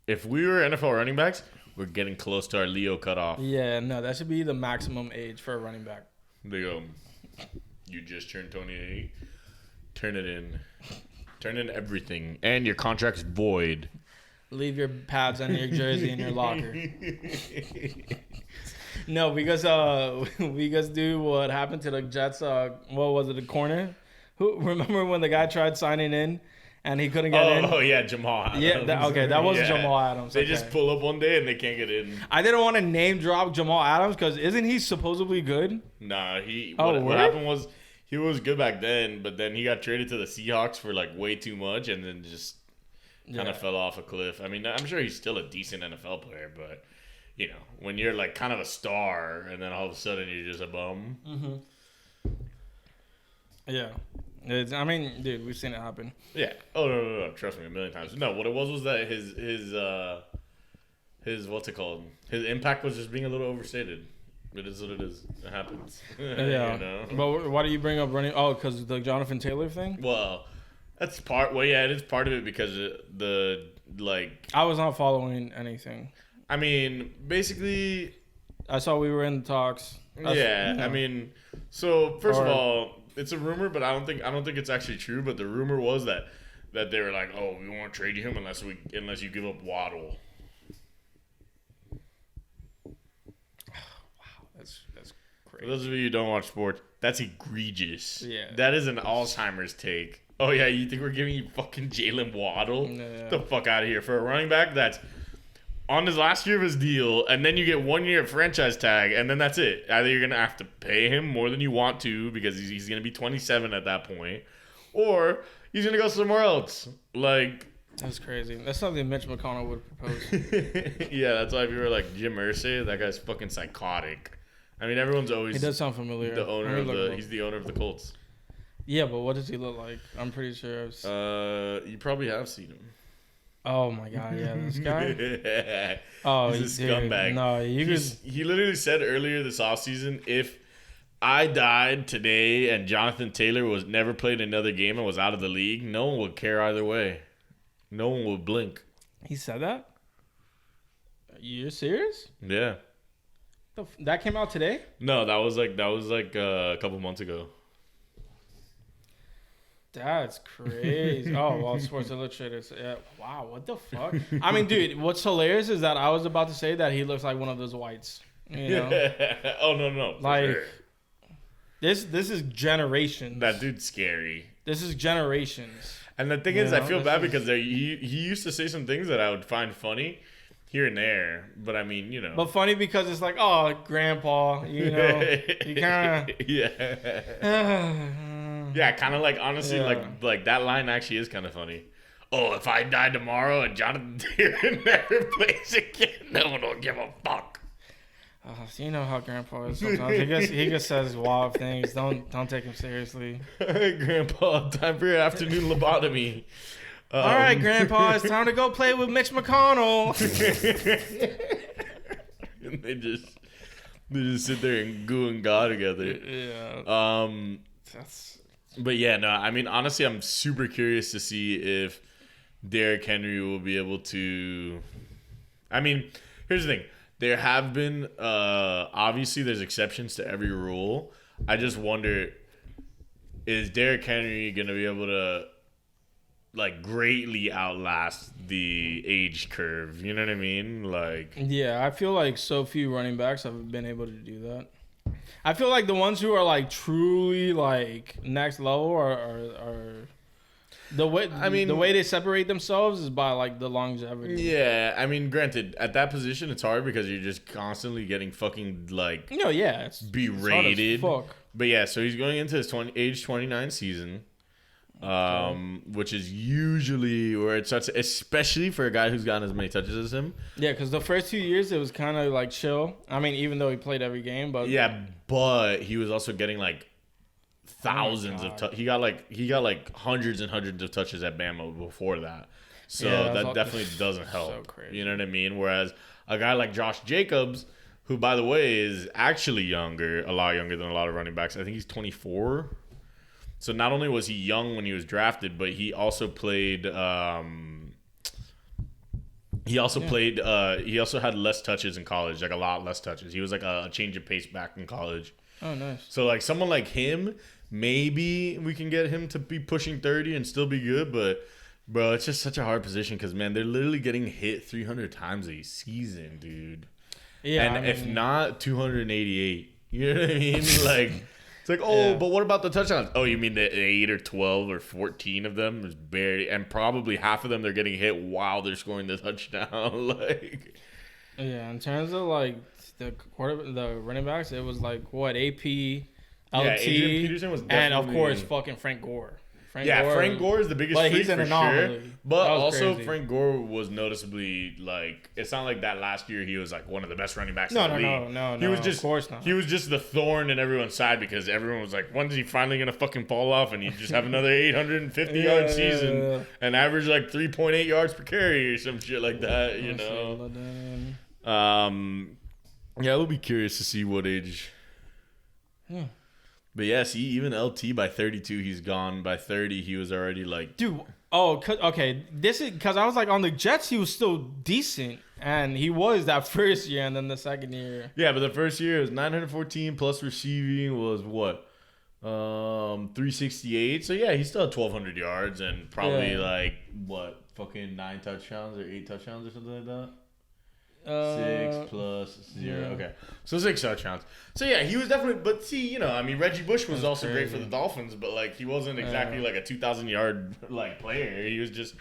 If we were NFL running backs... We're getting close to our Leo cutoff. Yeah, no, that should be the maximum age for a running back. They go, you just turned 28. Turn it in. Turn in everything. And your contract's void. Leave your pads and your jersey in your locker. No, because we just do what happened to the Jets. What was it, a corner? Remember when the guy tried signing in? and he couldn't get in. Oh yeah, Jamal Adams. Yeah, that was Jamal Adams. They just pull up one day and they can't get in. I didn't want to name drop Jamal Adams because isn't he supposedly good? Nah, what happened was he was good back then, but then he got traded to the Seahawks for like way too much, and then just kind of fell off a cliff. I mean, I'm sure he's still a decent NFL player, but you know, when you're like kind of a star, and then all of a sudden you're just a bum. Mm-hmm. Yeah. I mean, dude, we've seen it happen. Yeah. Oh no. Trust me, a million times. No, what it was that his what's it called? His impact was just being a little overstated. It is what it is. It happens. Yeah. You know? But why do you bring up running? Oh, because the Jonathan Taylor thing. Well, that's part. Well, yeah, it is part of it because I was not following anything. I mean, basically, I saw we were in the talks. Yeah. I mean, so first of all, it's a rumor, but I don't think it's actually true. But the rumor was that they were like, "Oh, we won't trade him unless you give up Waddle." Wow, that's crazy. For those of you who don't watch sports, that's egregious. Yeah, that is an Alzheimer's take. Oh yeah, you think we're giving you fucking Jalen Waddle? Yeah. Get the fuck out of here for a running back that's on his last year of his deal, and then you get 1 year franchise tag, and then that's it. Either you're gonna have to pay him more than you want to because he's gonna be 27 at that point, or he's gonna go somewhere else. Like, that's crazy. That's something Mitch McConnell would propose. Yeah, that's why if you were like Jim Irsay, that guy's fucking psychotic. I mean, everyone's always. He does sound familiar. He's the owner of the Colts. Yeah, but what does he look like? I'm pretty sure. You probably have seen him. Oh my god, yeah, this guy. Oh, he's a scumbag. No, he literally said earlier this offseason, if I died today and Jonathan Taylor was never played another game and was out of the league, no one would care either way. No one would blink. He said that? You're serious? Yeah. That came out today? No, that was like a couple months ago. That's crazy. Oh, well, Sports Illustrated. Yeah. Wow, what the fuck? I mean, dude, what's hilarious is that I was about to say that he looks like one of those whites. You know? Oh, no. Like, sure. this is generations. That dude's scary. This is generations. And the thing is, I feel bad because he used to say some things that I would find funny here and there. But I mean, you know. But funny because it's like, oh, grandpa, you know. You kind of. Yeah. Yeah, kind of like, honestly, like that line actually is kind of funny. Oh, if I die tomorrow and Jonathan Taylor never plays again, no one will give a fuck. So you know how Grandpa is sometimes. He just says wild things. Don't take him seriously. Grandpa, time for your afternoon lobotomy. All right, Grandpa, it's time to go play with Mitch McConnell. And they just sit there and goo and gaw together. Yeah. But yeah, no, I mean, honestly, I'm super curious to see if Derrick Henry will be able to. I mean, here's the thing. There have been, obviously, there's exceptions to every rule. I just wonder, is Derrick Henry going to be able to, like, greatly outlast the age curve? You know what I mean? Like, yeah, I feel like so few running backs have been able to do that. I feel like the ones who are like truly like next level are the way. I mean, the way they separate themselves is by like the longevity. Yeah, I mean, granted, at that position it's hard because you're just constantly getting fucking like it's berated. It's hard as fuck. But yeah, so he's going into his age 29 season. Which is usually where it starts, especially for a guy who's gotten as many touches as him. Yeah, because the first 2 years it was kind of like chill. I mean, even though he played every game, but but he was also getting like thousands of touches. He got like hundreds and hundreds of touches at Bama before that. So that definitely doesn't help. So crazy. You know what I mean? Whereas a guy like Josh Jacobs, who by the way is actually a lot younger than a lot of running backs. I think he's 24. So not only was he young when he was drafted, but he also played. He also had less touches in college, like a lot less touches. He was like a change of pace back in college. Oh, nice. So like someone like him, maybe we can get him to be pushing 30 and still be good. But bro, it's just such a hard position because man, they're literally getting hit 300 times a season, dude. Yeah, and if not 288, you know what I mean? Like. It's like, oh, but what about the touchdowns? Oh, you mean the 8 or 12 or 14 of them is barely, and probably half of them they're getting hit while they're scoring the touchdown. Like, yeah, in terms of like the running backs, it was like what AP, LT, Adrian Peterson was and of definitely- course fucking Frank Gore. Frank Gore is the biggest But freak he's an for anomaly. sure. But That was also crazy. Frank Gore was noticeably like, it's not like that last year he was like one of the best running backs in the league. No. He was just, of course not. He was just the thorn in everyone's side because everyone was like, when's he finally gonna fucking fall off and he just have another 850 yard season and average like 3.8 yards per carry or some shit like that, you know? Yeah, we'll be curious to see what age. Yeah. But yeah, see, even LT by 32, he's gone. By 30, he was already like... Dude, okay. This is because I was like on the Jets, he was still decent. And he was that first year and then the second year. Yeah, but the first year was 914 plus receiving was what? 368. So yeah, he still had 1,200 yards and probably like, what, fucking 9 touchdowns or 8 touchdowns or something like that? 6 plus 0. Yeah. Okay. So 6 touchdowns. So yeah, he was definitely, but see, you know, I mean, Reggie Bush was also great for the Dolphins, but like he wasn't exactly like a 2,000 yard like player. He was just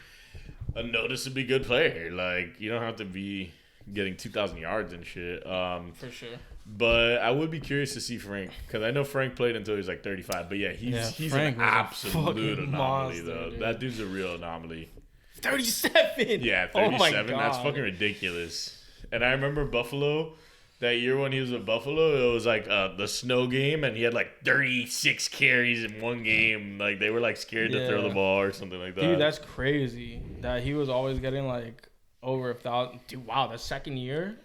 a noticeably good player. Like, you don't have to be getting 2,000 yards and shit. For sure. But I would be curious to see Frank because I know Frank played until he was like 35. But yeah, he's Frank an was a absolute fucking anomaly monster, though. dude. That dude's a real anomaly. 37. Yeah, 37. Oh my That's God. fucking ridiculous. And I remember Buffalo, that year when he was with Buffalo, it was like the snow game, and he had like 36 carries in one game. Like, they were like scared to throw the ball or something like that. Dude, that's crazy. That he was always getting like over 1,000. Dude, wow, that second year?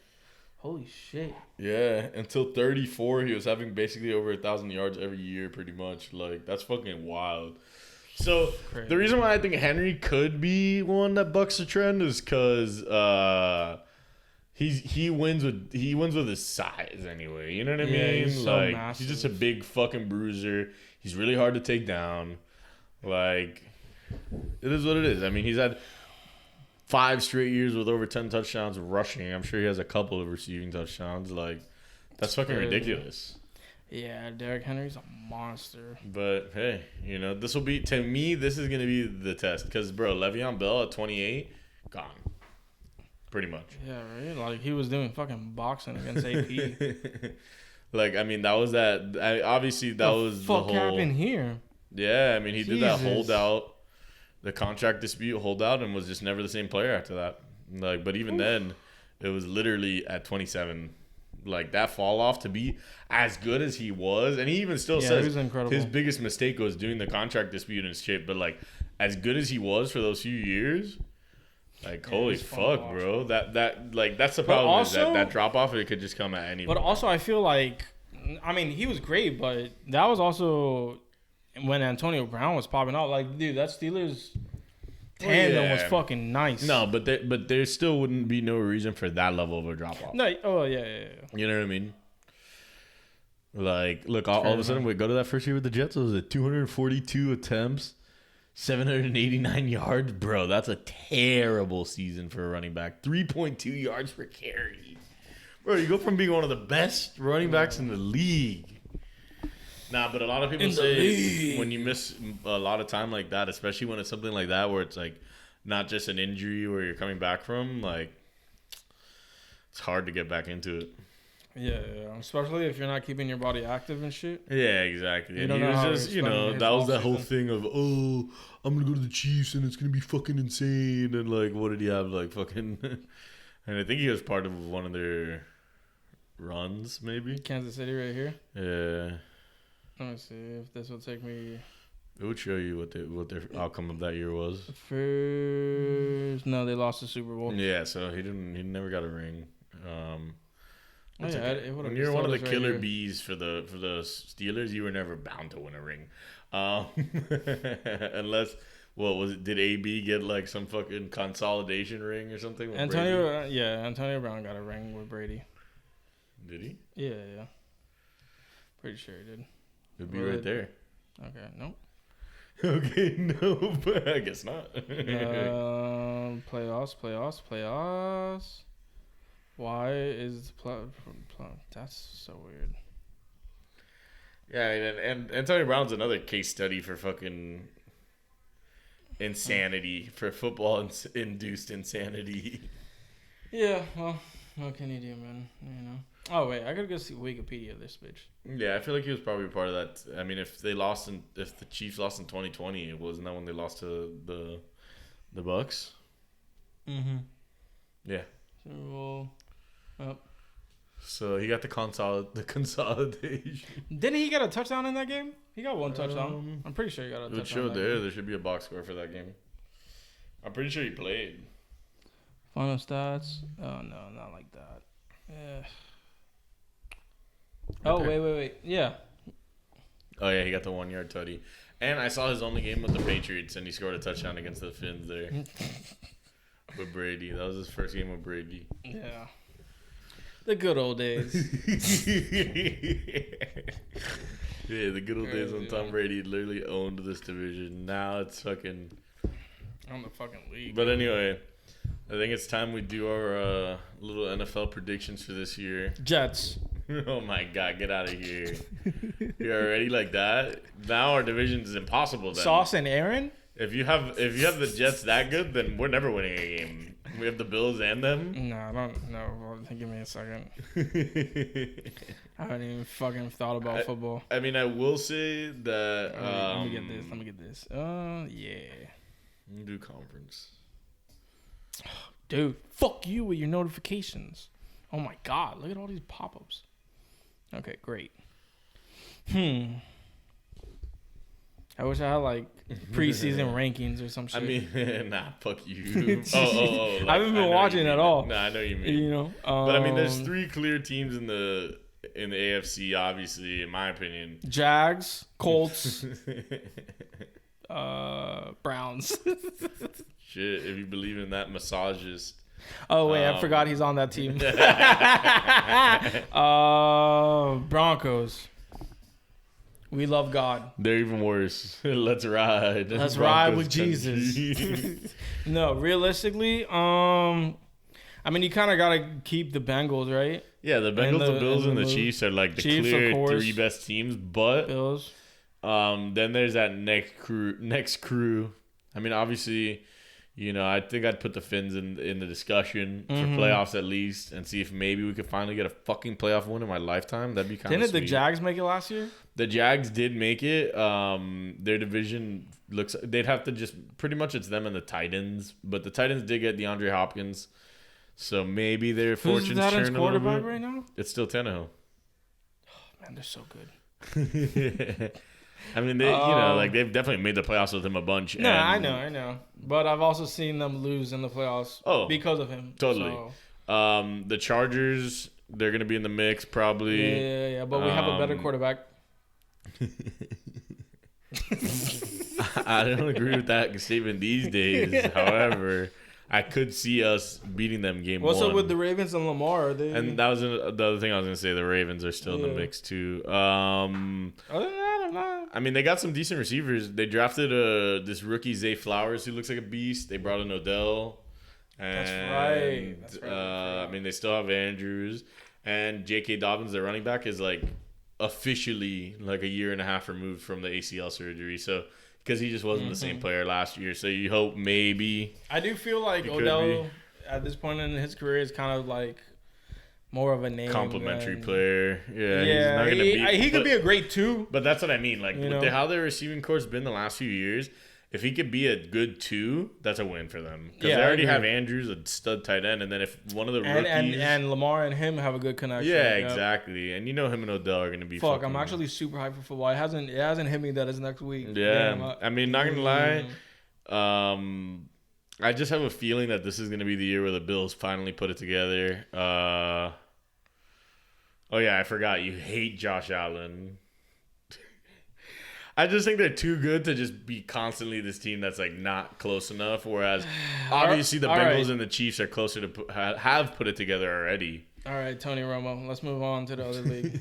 Holy shit. Yeah, until 34, he was having basically over 1,000 yards every year, pretty much. Like, that's fucking wild. So, Crazy. the reason why I think Henry could be one that bucks the trend is because he wins with his size anyway. You know what I mean? Yeah, he's so like massive. he's just a big fucking bruiser. He's really hard to take down. Like, it is what it is. I mean, he's had 5 straight years with over 10 touchdowns rushing. I'm sure he has a couple of receiving touchdowns. Like, that's fucking ridiculous. Yeah, Derrick Henry's a monster. But hey, you know, this is gonna be the test because, bro, Le'Veon Bell at 28, gone. Pretty much. Yeah, right? Like, he was doing fucking boxing against AP. Like, I mean, that was that. Obviously, that was the fuck whole. happened here? Yeah, I mean, he did that Jesus. holdout, the contract dispute holdout, and was just never the same player after that. Like, but even then, it was literally at 27. Like, that fall off to be as good as he was, and he even still Yeah, says he was incredible. his biggest mistake was doing the contract dispute and shit. But like, as good as he was for those few years. Like, holy he's fun to fuck, watch. bro. That's the problem. also- is that drop off, it could just come at any But moment. also, I feel like, I mean, he was great, but that was also when Antonio Brown was popping out. Like, dude, that Steelers tandem was fucking nice. No, but there still wouldn't be no reason for that level of a drop off. No, oh, yeah. You know what I mean? Like, look, all of a sudden, we go to that first year with the Jets. It was 242 attempts, 789 yards. Bro, that's a terrible season for a running back. 3.2 yards per carry. Bro, you go from being one of the best running backs in the league. Nah, but a lot of people say when you miss a lot of time like that, especially when it's something like that where it's like not just an injury where you're coming back from, like, it's hard to get back into it. Yeah, especially if you're not keeping your body active and shit. Yeah, exactly. You And don't he know how was just, he's you know, spending his that was that whole offseason. thing of, oh, I'm going to go to the Chiefs and it's going to be fucking insane. And, like, what did he have? Like, fucking. And I think he was part of one of their runs, maybe. Kansas City right here. Yeah. Let me see if this will take me It would show you what their outcome of that year was. first. No, they lost the Super Bowl. Yeah, so he never got a ring. Oh, It's yeah, okay. it would've When you're one of the still killer right here. bees for the Steelers, you were never bound to win a ring, unless what was it? Did AB get like some fucking consolidation ring or something? with Brady? Antonio Brown got a ring with Brady. Did he? Yeah. Pretty sure he did. It'd be Well, right there. Okay, nope. Okay, no, but I guess not. Playoffs. Why is that's so weird. Yeah, and Antonio Brown's another case study for fucking insanity, for football-induced insanity. Yeah, well, what can you do, man? You know. Oh wait, I gotta go see Wikipedia of this bitch. Yeah, I feel like he was probably part of that. I mean, if the Chiefs lost in 2020, it wasn't that when they lost to the Bucks. Mm-hmm. Yeah. So he got the consolidation. Didn't he get a touchdown in that game? He got one touchdown. I'm pretty sure he got a touchdown. It showed there should be a box score for that game. I'm pretty sure he played. Final stats? Oh no, not like that. Yeah. Oh wait. Yeah. Oh yeah, he got the 1 yard tutty. And I saw his only game with the Patriots, and he scored a touchdown against the Finns there with Brady. That was his first game with Brady. Yeah. The good old days. Yeah, the good old days when Tom Brady literally owned this division. Now it's fucking on the fucking league. But anyway, I think it's time we do our little NFL predictions for this year. Jets. Oh my God, get out of here. You're already like that? Now our division is impossible then. Sauce and Aaron? If you have the Jets that good, then we're never winning a game. We have the Bills and them. No, I don't know. Well, give me a second. I haven't even fucking thought about football. I mean, I will say that. Let me get this. Yeah. Do conference. Dude, fuck you with your notifications. Oh my God, look at all these pop-ups. Okay, great. I wish I had like preseason rankings or some shit. I mean, nah, fuck you. Oh. I haven't been watching at all. Nah, I know you mean. You know, but I mean, there's 3 clear teams in the AFC, obviously, in my opinion. Jags, Colts, Browns. Shit, if you believe in that massagist. Oh wait, I forgot he's on that team. Broncos. We love God. They're even worse. Let's ride. Let's ride with Jesus. No, realistically, I mean, you kind of got to keep the Bengals, right? Yeah, the Bengals, the Bills, and the Chiefs are like the Chiefs, clear 3 best teams. But Bills. Then there's that next crew. I mean, obviously, you know, I think I'd put the Finns in the discussion for playoffs at least, and see if maybe we could finally get a fucking playoff win in my lifetime. That'd be kind of sweet. Didn't the Jags make it last year? The Jags did make it. Their division looks. They'd have to just pretty much it's them and the Titans, but the Titans did get DeAndre Hopkins, so maybe their fortunes turn a little quarterback bit. Right now? It's still Tannehill. Oh man, they're so good. I mean, they've definitely made the playoffs with him a bunch. No, I know. But I've also seen them lose in the playoffs because of him. Totally. So. The Chargers, they're going to be in the mix probably. Yeah. But we have a better quarterback. I don't agree with that statement these days. However, I could see us beating them game 1. What's up with the Ravens and Lamar? And that was the other thing I was going to say. The Ravens are still in the mix too. Other than that, I'm not. I mean, they got some decent receivers. They drafted this rookie, Zay Flowers, who looks like a beast. They brought in Odell. That's right. I mean, they still have Andrews. And J.K. Dobbins, their running back, is like officially like a year and a half removed from the ACL surgery. So, because he just wasn't the same player last year. So, you hope maybe. I do feel like Odell, at this point in his career, is kind of like more of a name. Complimentary player. Yeah. He could be a great 2. But that's what I mean. Like, with how their receiving core's been the last few years, if he could be a good 2, that's a win for them. Because they already have Andrews, a stud tight end, and then if one of the rookies... And Lamar and him have a good connection. Yeah, exactly. And you know him and Odell are going to be fucking... I'm actually super hyped for football. It hasn't hit me that it's next week. Yeah. I mean, not going to lie, I just have a feeling that this is going to be the year where the Bills finally put it together. Oh, yeah, I forgot. You hate Josh Allen. I just think they're too good to just be constantly this team that's like not close enough. Whereas obviously the Bengals and the Chiefs are closer to have put it together already. All right, Tony Romo. Let's move on to the other league.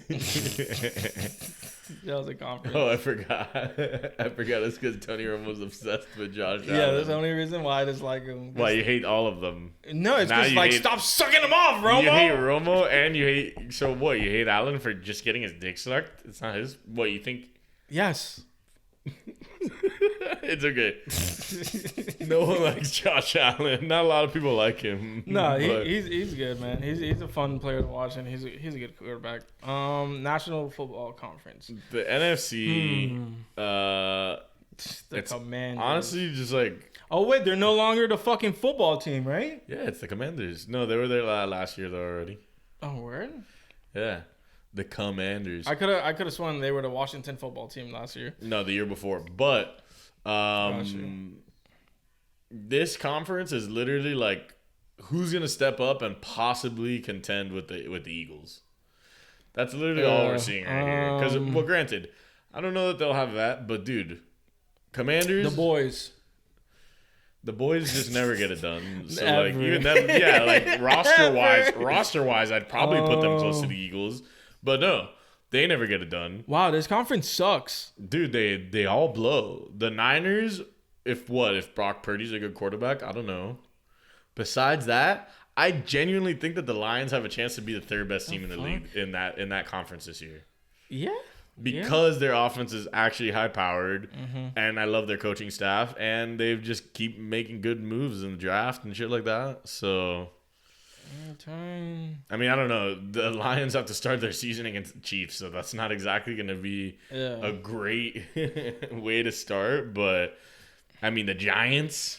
That was a conference. Oh, I forgot. I forgot. It's because Tony Romo was obsessed with Josh Allen. Yeah, that's the only reason why I dislike him. Why you hate all of them? No, it's just like stop sucking him off, Romo. You hate Romo and you hate. So what? You hate Allen for just getting his dick sucked? It's not his. What you think? Yes. It's okay. No one likes Josh Allen. Not a lot of people like him. No, he's good, man. He's a fun player to watch, and he's a good quarterback. National Football Conference. The NFC. The It's Commanders. honestly just like. Oh wait, they're no longer the fucking football team, right? Yeah, it's the Commanders. No, they were there last year though already. Oh, word. Yeah, the Commanders. I could have sworn they were the Washington football team last year. No, the year before. But this conference is literally like who's gonna step up and possibly contend with the Eagles. That's literally all we're seeing right here. Because, well, granted, I don't know that they'll have that, but dude, Commanders, The boys just never get it done. So Ever. like even them, yeah, like roster wise, I'd probably put them close to the Eagles. But no, they never get it done. Wow, this conference sucks. Dude, they all blow. The Niners, if Brock Purdy's a good quarterback, I don't know. Besides that, I genuinely think that the Lions have a chance to be the third best team in the league in that conference this year. Yeah. Because their offense is actually high powered, and I love their coaching staff, and they've just keep making good moves in the draft and shit like that. So, I mean, I don't know. The Lions have to start their season against the Chiefs, so that's not exactly going to be a great way to start. But I mean, the Giants.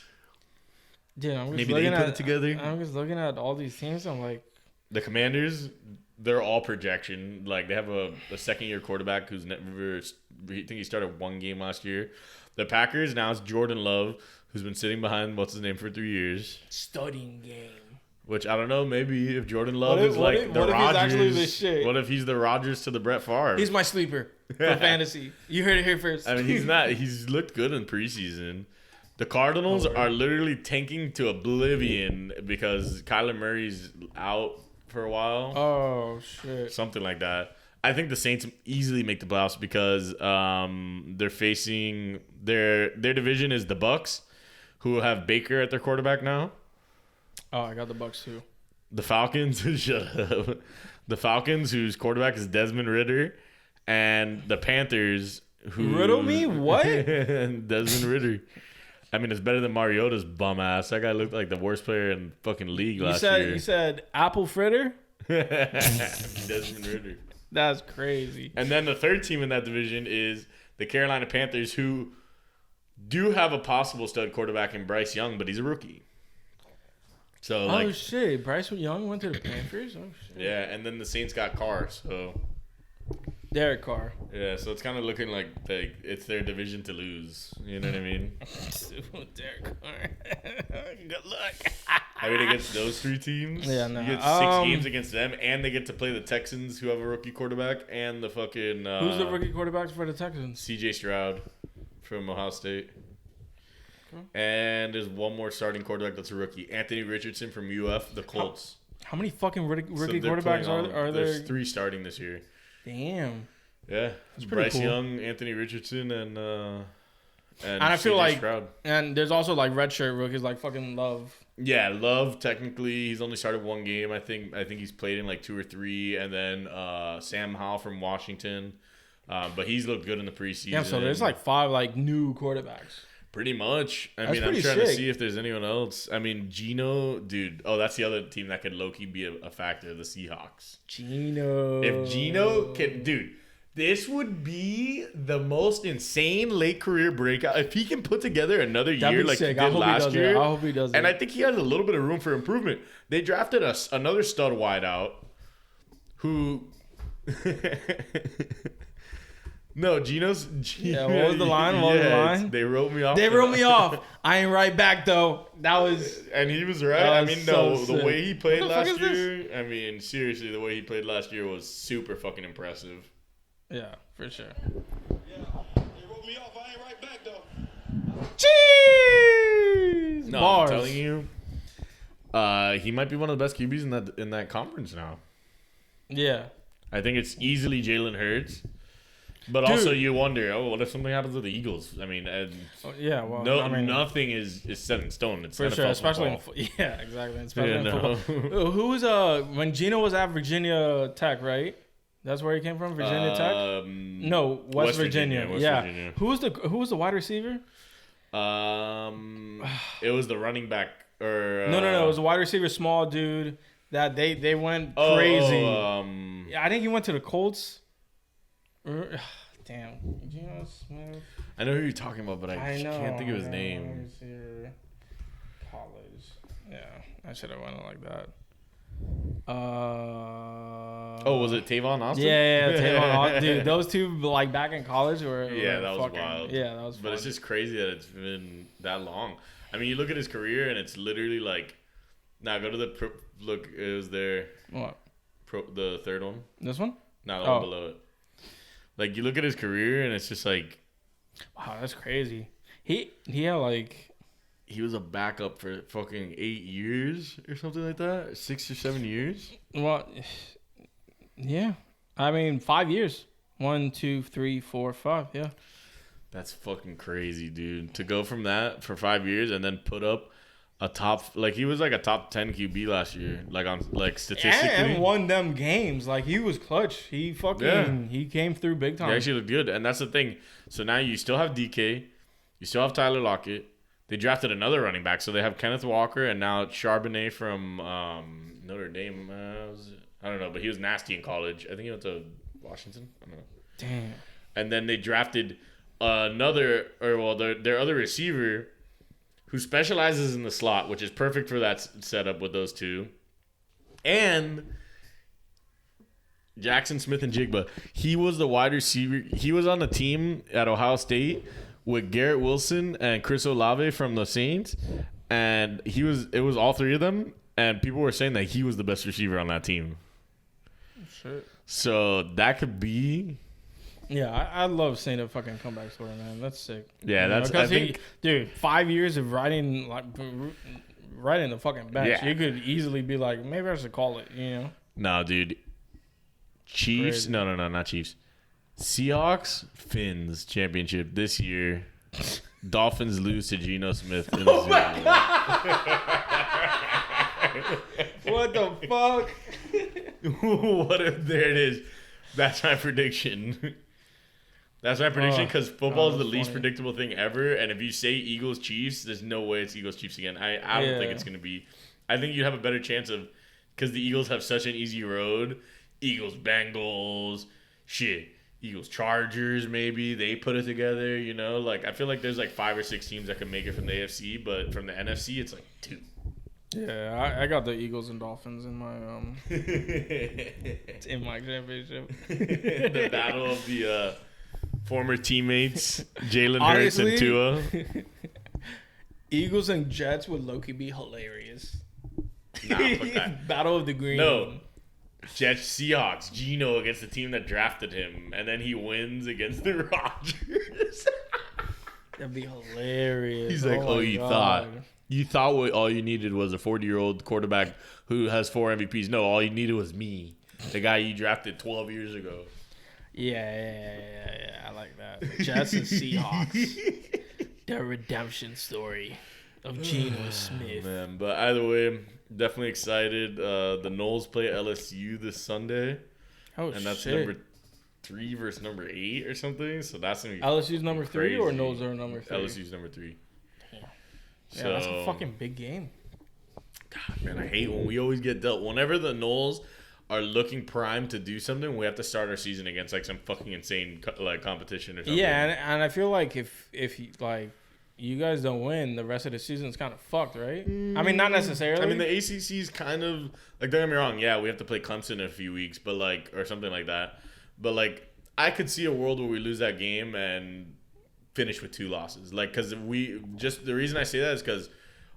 Yeah, Maybe they put it together. I'm just looking at all these teams. I'm like, the Commanders. They're all projection. Like, they have a second-year quarterback who's never... I think he started one game last year. The Packers, now it's Jordan Love, who's been sitting behind what's-his-name for 3 years. studying game. Which, I don't know, maybe if Jordan Love is like the Rodgers... He's actually the shit? What if he's the Rodgers to the Brett Favre? He's my sleeper for fantasy. You heard it here first. I mean, he's not... He's looked good in preseason. The Cardinals are literally tanking to oblivion because Kyler Murray's out for a while. Oh shit. Something like that. I think the Saints easily make the playoffs because they're facing their division is the Bucks, who have Baker at their quarterback now. Oh, I got the Bucks too. The Falcons, shut up. The Falcons, whose quarterback is Desmond Ridder, and the Panthers, who Riddle me what? Desmond Ridder. I mean, it's better than Mariota's bum ass. That guy looked like the worst player in fucking league last year. You said apple fritter? Desmond Ridder. That's crazy. And then the third team in that division is the Carolina Panthers, who do have a possible stud quarterback in Bryce Young, but he's a rookie. So shit, Bryce Young went to the Panthers? Oh shit. Yeah, and then the Saints got Carr, so Derek Carr. yeah, so it's kind of looking like it's their division to lose. You know what I mean? Derek Carr. Good luck. I mean, against those three teams, Yeah, no. you get 6 games against them, and they get to play the Texans, who have a rookie quarterback, and the fucking who's the rookie quarterback for the Texans? C.J. Stroud from Ohio State. And there's one more starting quarterback that's a rookie, Anthony Richardson from UF, the Colts. How many fucking rookie they're quarterbacks playing are there? There's 3 starting this year. Damn. Yeah, That's pretty Bryce cool. Young, Anthony Richardson, and I feel CJ like, Stroud. and there's also like redshirt rookies like fucking Love. Yeah, Love technically he's only started 1 game. I think he's played in like 2 or 3, and then Sam Howell from Washington, but he's looked good in the preseason. Yeah, so there's like 5 like new quarterbacks. Pretty much. I mean, I'm pretty trying to sick. see if there's anyone else. I mean, Geno, dude. Oh, that's the other team that could low-key be a factor, the Seahawks. Geno. If Geno can... Dude, this would be the most insane late career breakout. If he can put together another year like sick. he did last year. I hope he does it. And I think he has a little bit of room for improvement. They drafted another stud wideout who... No, Geno's... Yeah, what was the line? What was the line? They wrote me off. They wrote me off. I ain't right back though. That was... And he was right. That I was mean, so no, sick. the way he played What the fuck last is year, I mean, seriously, the way he played last year was super fucking impressive. Yeah, for sure. Yeah, they wrote me off. I ain't right back though. Jeez! No, Bars. I'm telling you, he might be one of the best QBs in that conference now. Yeah. I think it's easily Jalen Hurts. But also you wonder, what if something happens with the Eagles? I mean, nothing is set in stone. It's for NFL sure, especially football. exactly. Especially in football. Who was when Gino was at Virginia Tech, right? That's where he came from, Virginia Tech. No, West Virginia. Virginia. Who was the wide receiver? It was the running back or no. It was a wide receiver, small dude that they went crazy. I think he went to the Colts. Damn, Geno Smith. I know who you're talking about, but I can't think of his name. College. Yeah, I should have went like that. Was it Tavon Austin? Yeah, Tavon Austin. Dude, those two like back in college were that was wild. Yeah, that was. But it's just crazy that it's been that long. I mean, you look at his career and it's literally like. Now go to the look. It was there. What? The third one. This one? No, the one below it. Like you look at his career and it's just like, wow, that's crazy. He had like. He was a backup for fucking 8 years or something like that. 6 or 7 years. Well, yeah. I mean, 5 years. 1, 2, 3, 4, 5. Yeah. That's fucking crazy, dude. To go from that for 5 years and then put up a top, like he was like a top 10 QB last year, like on like statistically, and won them games. Like he was clutch. He fucking he came through big time. He actually looked good, and that's the thing. So now you still have DK, you still have Tyler Lockett. They drafted another running back, so they have Kenneth Walker and now Charbonnet from Notre Dame. I don't know, but he was nasty in college. I think he went to Washington. I don't know. Damn. And then they drafted their other receiver who specializes in the slot, which is perfect for that setup with those two. And Jackson Smith-Njigba, he was the wide receiver. He was on the team at Ohio State with Garrett Wilson and Chris Olave from the Saints, and it was all three of them, and people were saying that he was the best receiver on that team. Shit. So that could be. Yeah, I love seeing a fucking comeback story, man. That's sick. Yeah, that's. I think, dude, 5 years of riding the fucking bench. Yeah. You could easily be like, maybe I should call it. You know? No, dude. Chiefs? Crazy. No, not Chiefs. Seahawks, Finns championship this year. Dolphins lose to Geno Smith in the Super Bowl. What the fuck? What if there it is? That's my prediction. That's my prediction because football is the least predictable thing ever. And if you say Eagles Chiefs, there's no way it's Eagles Chiefs again. I don't think it's gonna be. I think you'd have a better chance of because the Eagles have such an easy road. Eagles Bengals, shit. Eagles Chargers, maybe they put it together, you know. Like I feel like there's like 5 or 6 teams that can make it from the AFC, but from the NFC, it's like 2. Yeah, I got the Eagles and Dolphins in my in my championship. The battle of the former teammates, Jalen Hurts and Tua. Eagles and Jets would low-key be hilarious. Nah, fuck that. Battle of the Green. No. Jets Seahawks, Geno against the team that drafted him, and then he wins against the Rodgers. That'd be hilarious. He's like, you thought all you needed was a 40-year-old quarterback who has 4 MVPs. No, all you needed was me, the guy you drafted 12 years ago. Yeah. I like that. Jets and Seahawks. The redemption story of Geno Smith. Man, but either way, definitely excited. The Noles play LSU this Sunday. Oh, and that's shit. number 3 versus number 8 or something. So that's gonna be LSU's number 3 crazy. or Noles are number 3? LSU's number 3. Damn. So, yeah, that's a fucking big game. God, man, I hate when we always get dealt. Whenever the Noles are looking primed to do something, we have to start our season against like some fucking insane like competition or something. Yeah, and I feel like if like you guys don't win, the rest of the season's kind of fucked, right? I mean, not necessarily. I mean, the ACC's kind of like, don't get me wrong. Yeah, we have to play Clemson in a few weeks, but like, or something like that. But like, I could see a world where we lose that game and finish with 2 losses. Like, because the reason I say that is because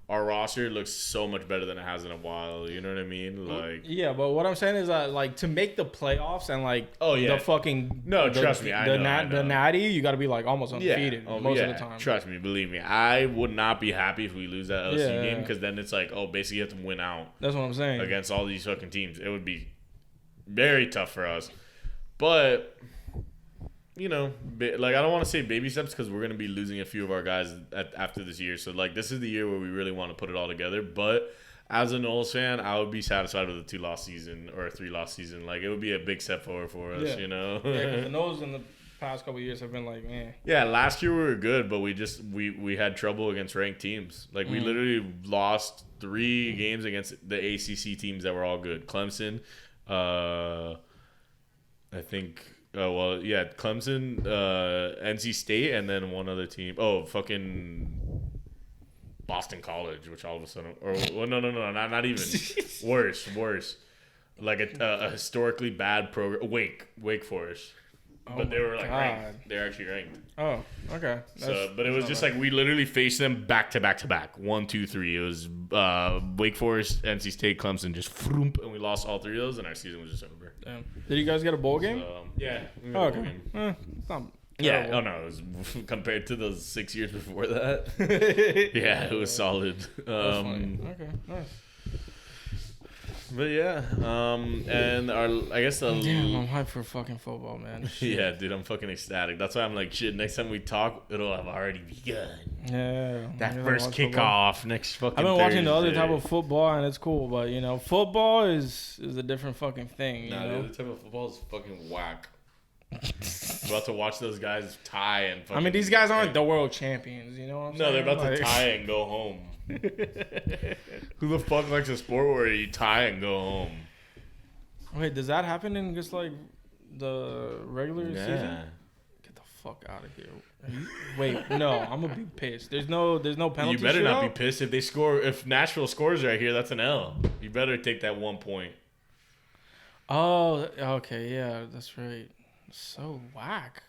our roster looks so much better than it has in a while. You know what I mean? Like, yeah, but what I'm saying is that like to make the playoffs and like the fucking trust me, I know. The natty, you got to be like almost undefeated most of the time. Trust me, believe me, I would not be happy if we lose that LSU game because then it's like, basically you have to win out. That's what I'm saying against all these fucking teams. It would be Very tough for us. But, you know, like, I don't want to say baby steps because we're going to be losing a few of our guys after this year. So, like, this is the year where we really want to put it all together. But as a Knowles fan, I would be satisfied with a 2-loss season or a 3-loss season. Like, it would be a big step forward for us, you know? Yeah, because the Knowles in the past couple of years have been like, eh. Yeah, last year we were good, but we had trouble against ranked teams. Like, we literally lost 3 games against the ACC teams that were all good. Clemson, I think, Clemson, NC State, and then one other team. Oh, fucking Boston College, which all of a sudden, no, not even worse. Like a historically bad program, Wake Forest. But they were like ranked. They're actually ranked. Oh, okay. But it was just like we literally faced them back to back. 1, 2, 3. It was Wake Forest, NC State, Clemson, just and we lost all 3 of those, and our season was just over. Damn. Did you guys get a bowl game? Yeah. Oh, okay. Yeah. Oh no, it was compared to those 6 years before that. Yeah, it was solid. Okay, nice. But yeah, and I guess Damn, I'm hyped for fucking football, man. Yeah, dude, I'm fucking ecstatic. That's why I'm like, shit. Next time we talk, it'll have already begun. Yeah, that first kickoff next fucking. I've been watching the other Thursday. type of football, and it's cool, but you know, football is a different fucking thing. You know? The other type of football is fucking whack. About to watch those guys tie and. I mean, these guys aren't the world champions. You know what I'm saying? No, they're about to tie and go home. Who the fuck likes a sport where you tie and go home? Wait, does that happen in just like the regular season? Get the fuck out of here. Wait, no, I'm gonna be pissed. There's no penalty. You better not be shootout? pissed if they score. If Nashville scores right here, that's an L. You better take that 1 point. Oh, okay, yeah, that's right. So whack.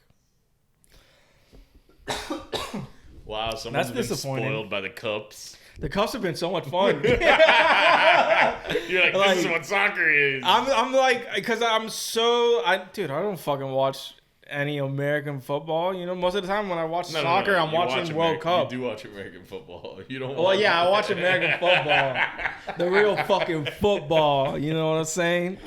Wow, someone's That's been disappointing. spoiled by the Cups. The Cups have been so much fun. You're like, this is what soccer is. I'm like, because dude, I don't fucking watch any American football. You know, most of the time when I watch soccer, I'm watching World Cup. You do watch American football. You don't. Well, yeah, I watch American football, the real fucking football. You know what I'm saying?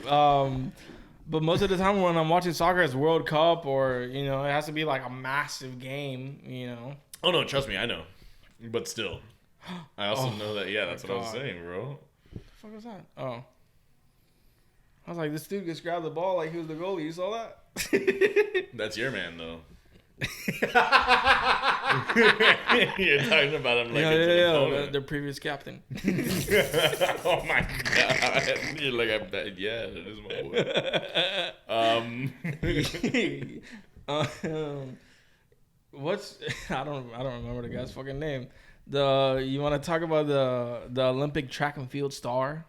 But most of the time when I'm watching soccer, it's World Cup, or you know, it has to be like a massive game. You know. Oh no, trust me, I know. But still, I also know that. Yeah, that's what I was saying, bro. What the fuck was that? Oh. I was like, this dude just grabbed the ball like he was the goalie. You saw that? That's your man, though. You're talking about him like it's an opponent. Their previous captain. Oh my god! You're like, I bet. Yeah, that is my boy. What's I don't remember the guy's fucking name. You want to talk about the Olympic track and field star?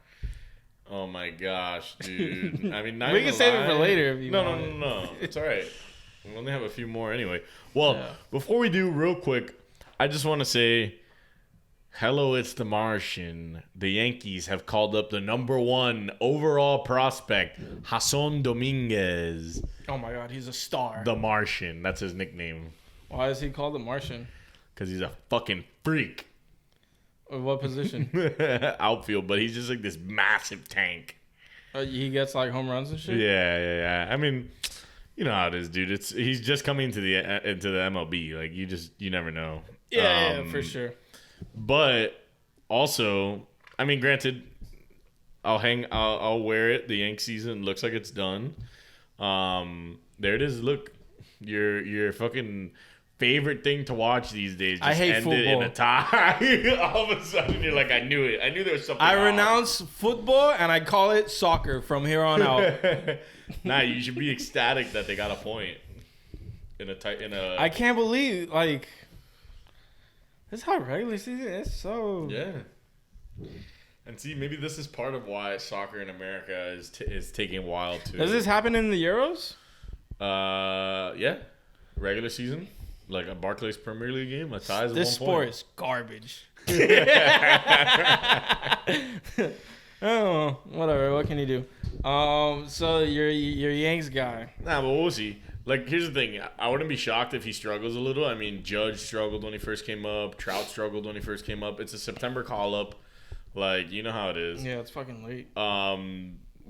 Oh my gosh, dude! I mean, we can save it for later if you want. No. It's all right. We only have a few more anyway. Well, before we do, real quick, I just want to say, hello, it's the Martian. The Yankees have called up the #1 overall prospect, Jason Dominguez. Oh my God, he's a star. The Martian. That's his nickname. Why is he called the Martian? Because he's a fucking freak. What position? Outfield, but he's just like this massive tank. He gets like home runs and shit? Yeah. I mean, you know how it is, dude. He's just coming into the MLB. Like you never know. Yeah, for sure. But also, I mean, granted, I'll wear it. The Yank season looks like it's done. There it is. Look, your fucking favorite thing to watch these days just ended football. in a tie. All of a sudden, you're like, I knew it. I knew there was something. I renounce football and I call it soccer from here on out. Nah, you should be ecstatic that they got a point I can't believe like this is how regular season is. So yeah. And see, maybe this is part of why soccer in America is taking a while to. Does this happen in the Euros? Yeah, regular season, like a Barclays Premier League game, a tie is 1 point. This sport is garbage. Oh, whatever. What can you do? So you're Yanks guy. Nah, but we'll see. Like, here's the thing. I wouldn't be shocked if he struggles a little. I mean, Judge struggled when he first came up. Trout struggled when he first came up. It's a September call-up. Like, you know how it is. Yeah, it's fucking late.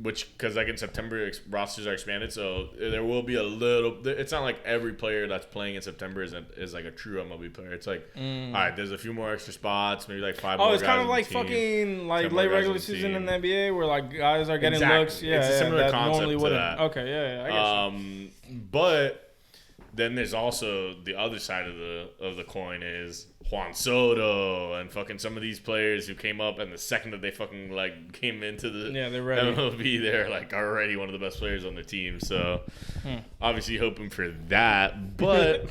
because like in September rosters are expanded, so there will be a little. It's not like every player that's playing in September is like a true MLB player. It's like, all right, there's a few more extra spots, maybe like 5 more guys. Oh, it's kind of like team, fucking like 10 more late guys regular on the season in team. the NBA where like guys are getting Exactly. looks. Yeah, It's a similar that concept normally to wouldn't. that. Okay, yeah, I guess. But then there's also the other side of the coin is Juan Soto and fucking some of these players who came up, and the second that they fucking like came into the they're ready. MLB, they're like already one of the best players on their team. So obviously hoping for that, but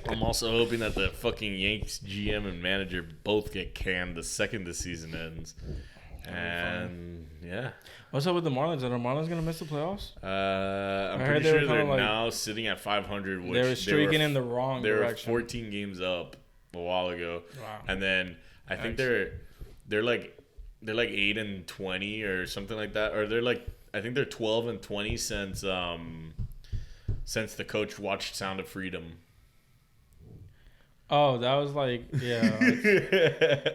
I'm also hoping that the fucking Yankees GM and manager both get canned the second the season ends. And yeah. What's up with the Marlins? Are the Marlins gonna miss the playoffs? I'm pretty sure they're now sitting at 500. Which they were streaking in the wrong direction. They were 14 games up a while ago, wow. And then I think they're like 8-20 or something like that, or I think they're 12-20 since the coach watched Sound of Freedom. Oh, that was like, yeah.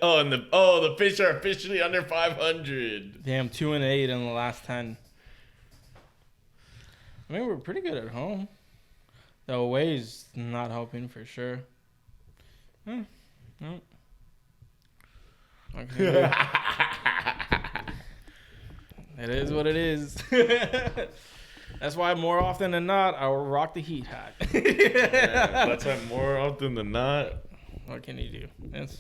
the fish are officially under 500. Damn, 2-8 in the last 10. I mean, we're pretty good at home. The away's not helping for sure. No. Okay. It is what it is. That's why more often than not, I will rock the Heat hat. That's why more often than not. What can you do?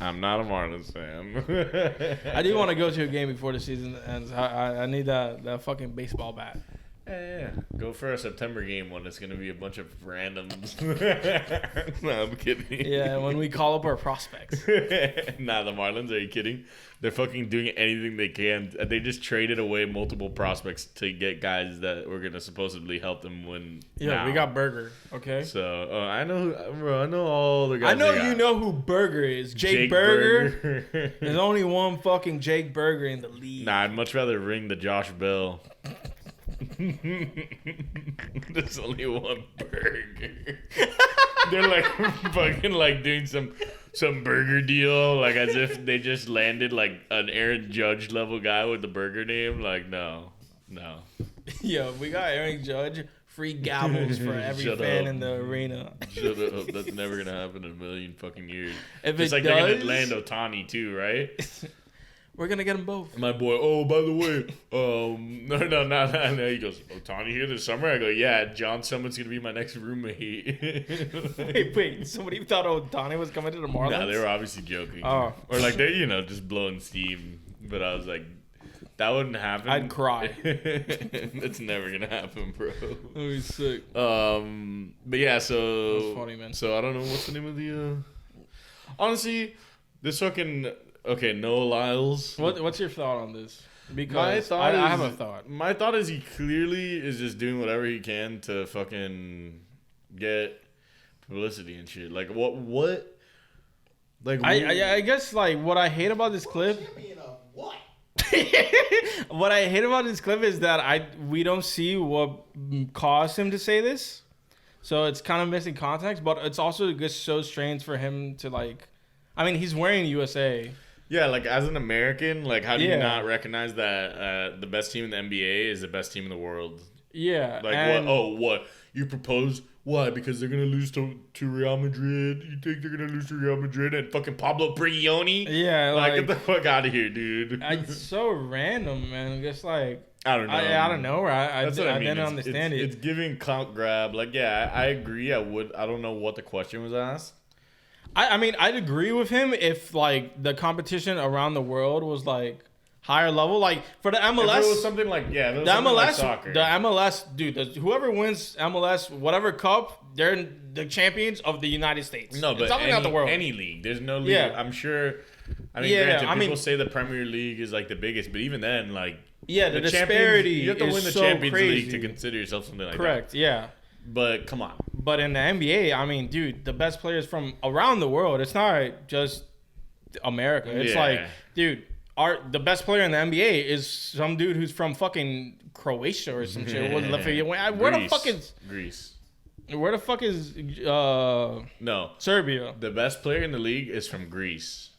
I'm not a Marlins fan. I do want to go to a game before the season ends. I need that fucking baseball bat. Yeah. Go for a September game when it's going to be a bunch of randoms. No, I'm kidding. Yeah, when we call up our prospects. Nah, the Marlins, are you kidding? They're fucking doing anything they can. They just traded away multiple prospects to get guys that were going to supposedly help them win. Yeah, now. we got Burger, okay? So, I know all the guys. I know you know who Burger is. Jake Burger. There's only one fucking Jake Burger in the league. Nah, I'd much rather ring the Josh Bell. There's only one burger. They're like fucking like doing some burger deal, like as if they just landed like an Aaron Judge level guy with the burger name. Like no. Yo, we got Aaron Judge. Free gobbles for every fan in the arena. Shut up. That's never gonna happen in a million fucking years. If it's it like does, they're gonna land Ohtani too, right? We're gonna get them both. My boy, oh, by the way, no. He goes, Ohtani here this summer? I go, yeah, John Summit's going to be my next roommate. Wait, somebody thought Ohtani was coming to the Marlins? Nah, they were obviously joking. Oh. Or like they're, just blowing steam. But I was like, that wouldn't happen. I'd cry. It's never going to happen, bro. Oh, he's sick. But yeah, so. That's funny, man. So I don't know what's the name of the. Honestly, this fucking. Okay, no Lyles. What's your thought on this? Because I have a thought. My thought is he clearly is just doing whatever he can to fucking get publicity and shit. Like what? Like I guess like what I hate about this clip. What? What I hate about this clip is that we don't see what caused him to say this, so it's kind of missing context. But it's also just so strange for him to like. I mean, he's wearing USA. Yeah, like as an American, like how do you not recognize that the best team in the NBA is the best team in the world? Yeah. Like what? Oh, what? You propose? Why? Because they're gonna lose to Real Madrid? You think they're gonna lose to Real Madrid and fucking Pablo Prigioni? Yeah, like get the fuck out of here, dude. It's so random, man. Just like I don't know. I don't know. I didn't understand it. It's giving clout grab. Like yeah, I agree. I don't know what the question was asked. I mean, I'd agree with him if like the competition around the world was like higher level. Like for the MLS, if it was something like the MLS, like soccer. The MLS, dude. Whoever wins MLS, whatever cup, they're the champions of the United States. No, but not the world. Any league, there's no league. Yeah. I'm sure. I mean, granted, people say the Premier League is like the biggest, but even then, like the disparity. You have to win the so Champions crazy. League to consider yourself something like Correct. that. Yeah. But come on. But in the NBA, I mean, dude, the best players from around the world. It's not just America. It's like, dude, the best player in the NBA is some dude who's from fucking Croatia or some shit. Where the fuck is Greece? Where the fuck is no Serbia? The best player in the league is from Greece.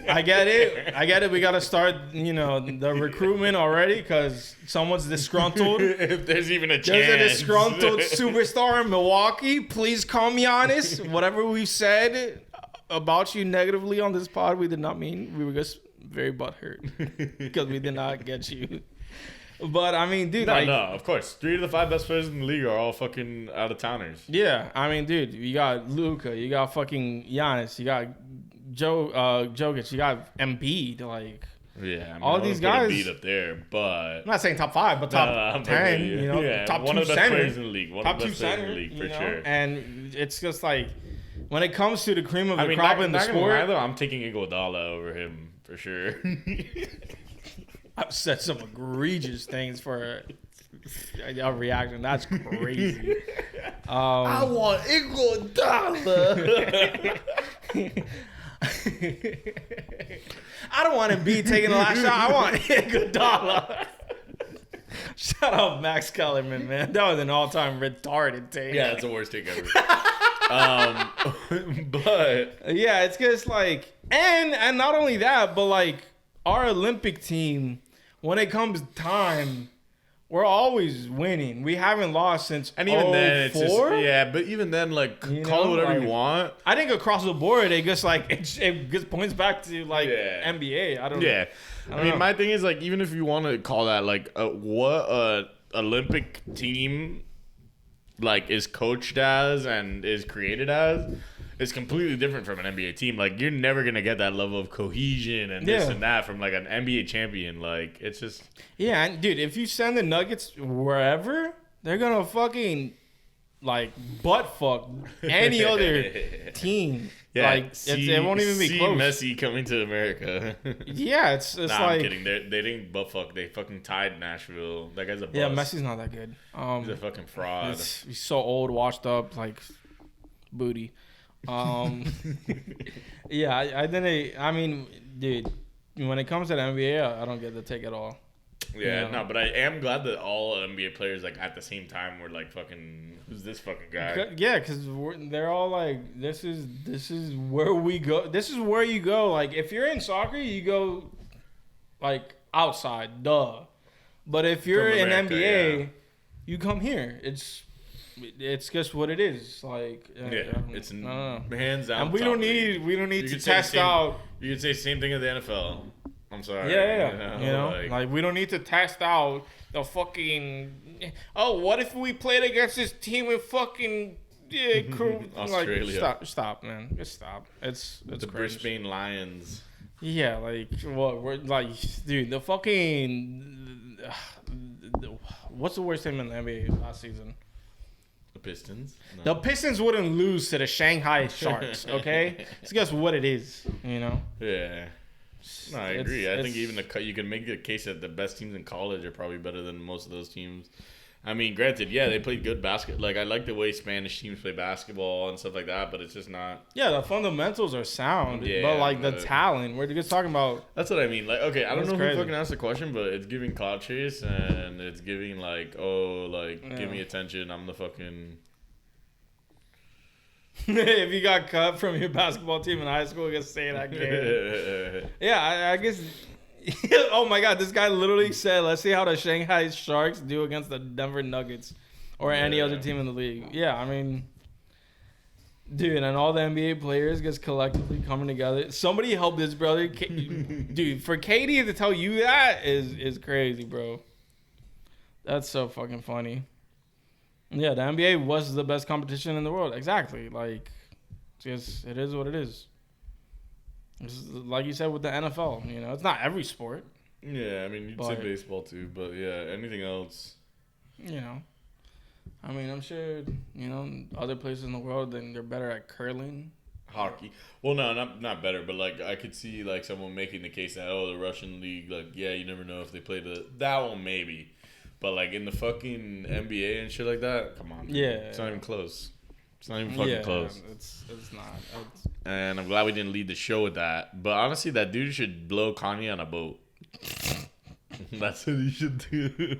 I get it. We got to start, the recruitment already because someone's disgruntled. If there's even a chance. There's a disgruntled superstar in Milwaukee. Please call me honest. Whatever we've said about you negatively on this pod, we did not mean. We were just very butthurt because we did not get you. But, I mean, dude. No, of course. 3 of the 5 best players in the league are all fucking out-of-towners. Yeah, I mean, dude, you got Luka, you got fucking Giannis, you got Jokic, you got Embiid, like... Yeah, I mean, all these guys beat up there, but I'm not saying top 5, but top 10. Top one 2 of the best center, players in the league. top 2 center, for sure. And it's just like when it comes to the cream of the crop crop in the sport, lie, though, I'm taking Iguodala over him for sure. I've said some egregious things for a reaction. That's crazy. I want Iguodala. I don't want Embiid taking the last shot. I want Iguodala. Shout out Max Kellerman, man. That was an all-time retarded take. Yeah, that's the worst take ever. But yeah, it's just like, and not only that, but like our Olympic team, when it comes time, we're always winning. We haven't lost since and even then, it's just, 04? but even then, like, call it whatever you want. I think across the board, it just like it just points back to like NBA. I don't know. I mean, my thing is like, even if you want to call that like what Olympic team like is coached as and is created as, is completely different from an NBA team. Like, you're never gonna get that level of cohesion and this and that from like an NBA champion. Like, it's just and dude, if you send the Nuggets wherever, they're gonna fucking like butt fuck any other team. Yeah, like it won't even be close. Messi coming to America. Yeah, it's nah, like I'm kidding. They didn't butt fuck. They fucking tied Nashville. That guy's a bust. Yeah, Messi's not that good. He's a fucking fraud. He's so old, washed up, like booty. Yeah, I didn't. I mean, dude, when it comes to the NBA, I don't get the take at all. Yeah, no, but I am glad that all NBA players like at the same time were like, fucking, who's this fucking guy? Yeah, because they're all like, this is where we go. This is where you go. Like, if you're in soccer, you go like outside, duh. But if you're in NBA, you come here. It's just what it is. Like, it's hands down. And we don't need to test out. You could say the same thing of the NFL. I'm sorry. Yeah. Like we don't need to test out the fucking. Oh, what if we played against this team in fucking Australia? Like, stop, man. Just stop. It's the crazy. Brisbane Lions. Yeah, like what? We're like, dude, the fucking. What's the worst team in the NBA last season? The Pistons. No. The Pistons wouldn't lose to the Shanghai Sharks. Okay, it's just what it is. Yeah. No, I agree. I think even you can make the case that the best teams in college are probably better than most of those teams. I mean, granted, they played good basketball. Like, I like the way Spanish teams play basketball and stuff like that, but it's just not. Yeah, the fundamentals are sound, but like the talent, we're just talking about. That's what I mean. Like, okay, I don't know who fucking asked the question, but it's giving clout chase and it's giving like, give me attention. I'm the fucking. If you got cut from your basketball team in high school, just say that game. Yeah, I guess. Oh my God, this guy literally said, "Let's see how the Shanghai Sharks do against the Denver Nuggets or any other team in the league." Yeah, I mean, dude, and all the NBA players just collectively coming together. Somebody help this brother, dude. For KD to tell you that is crazy, bro. That's so fucking funny. Yeah, the NBA was the best competition in the world. Exactly. Like, just it is what it is. It's like you said with the NFL, it's not every sport. Yeah, I mean, you'd say baseball too, but yeah, anything else. I mean, I'm sure, other places in the world, then they're better at curling. Hockey. Well, no, not better, but like I could see like someone making the case that, the Russian league, like, you never know if they play that one maybe. But, like, in the fucking NBA and shit like that, come on. Yeah. It's not even close. It's not even fucking close. It's not. And I'm glad we didn't lead the show with that. But, honestly, that dude should blow Kanye on a boat. That's what he should do.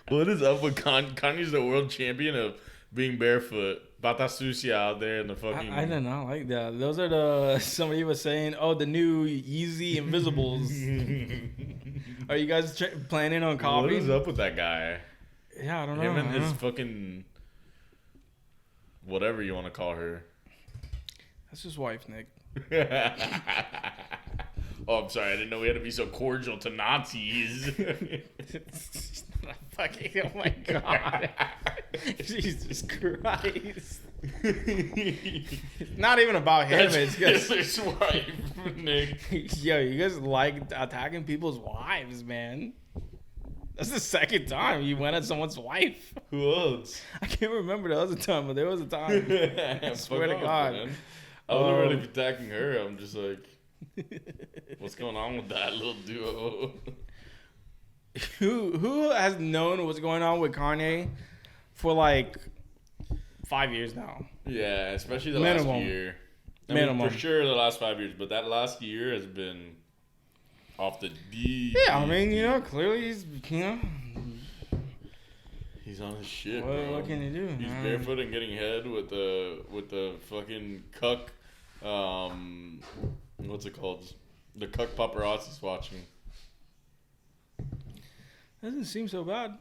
What is up with Kanye? Kanye's the world champion of being barefoot. Bata Sucia out there in the fucking. I did not like that. Those are the somebody was saying, oh, the new Yeezy Invisibles. Are you guys planning on What copying? is up with that guy? Yeah, I don't know. Him and his fucking whatever you want to call her. That's his wife, Nick. Oh, I'm sorry. I didn't know we had to be so cordial to Nazis. Fucking, oh my god. Jesus Christ. It's not even about him. It's just his wife, Nick. Yo, you guys like attacking people's wives, man. That's the second time you went at someone's wife. Who else? I can't remember the other time, but there was a time. I swear to God. Man. I was already attacking her. I'm just like, what's going on with that little duo? Who has known what's going on with Kanye for like 5 years now? Yeah, especially the Minimum. last year. I mean, for sure the last 5 years, but that last year has been off the deep. Yeah, I mean, clearly he's, he's on his shit, bro. What can you do? He's barefoot and getting head with the fucking cuck. What's it called? The cuck paparazzi's watching. Doesn't seem so bad.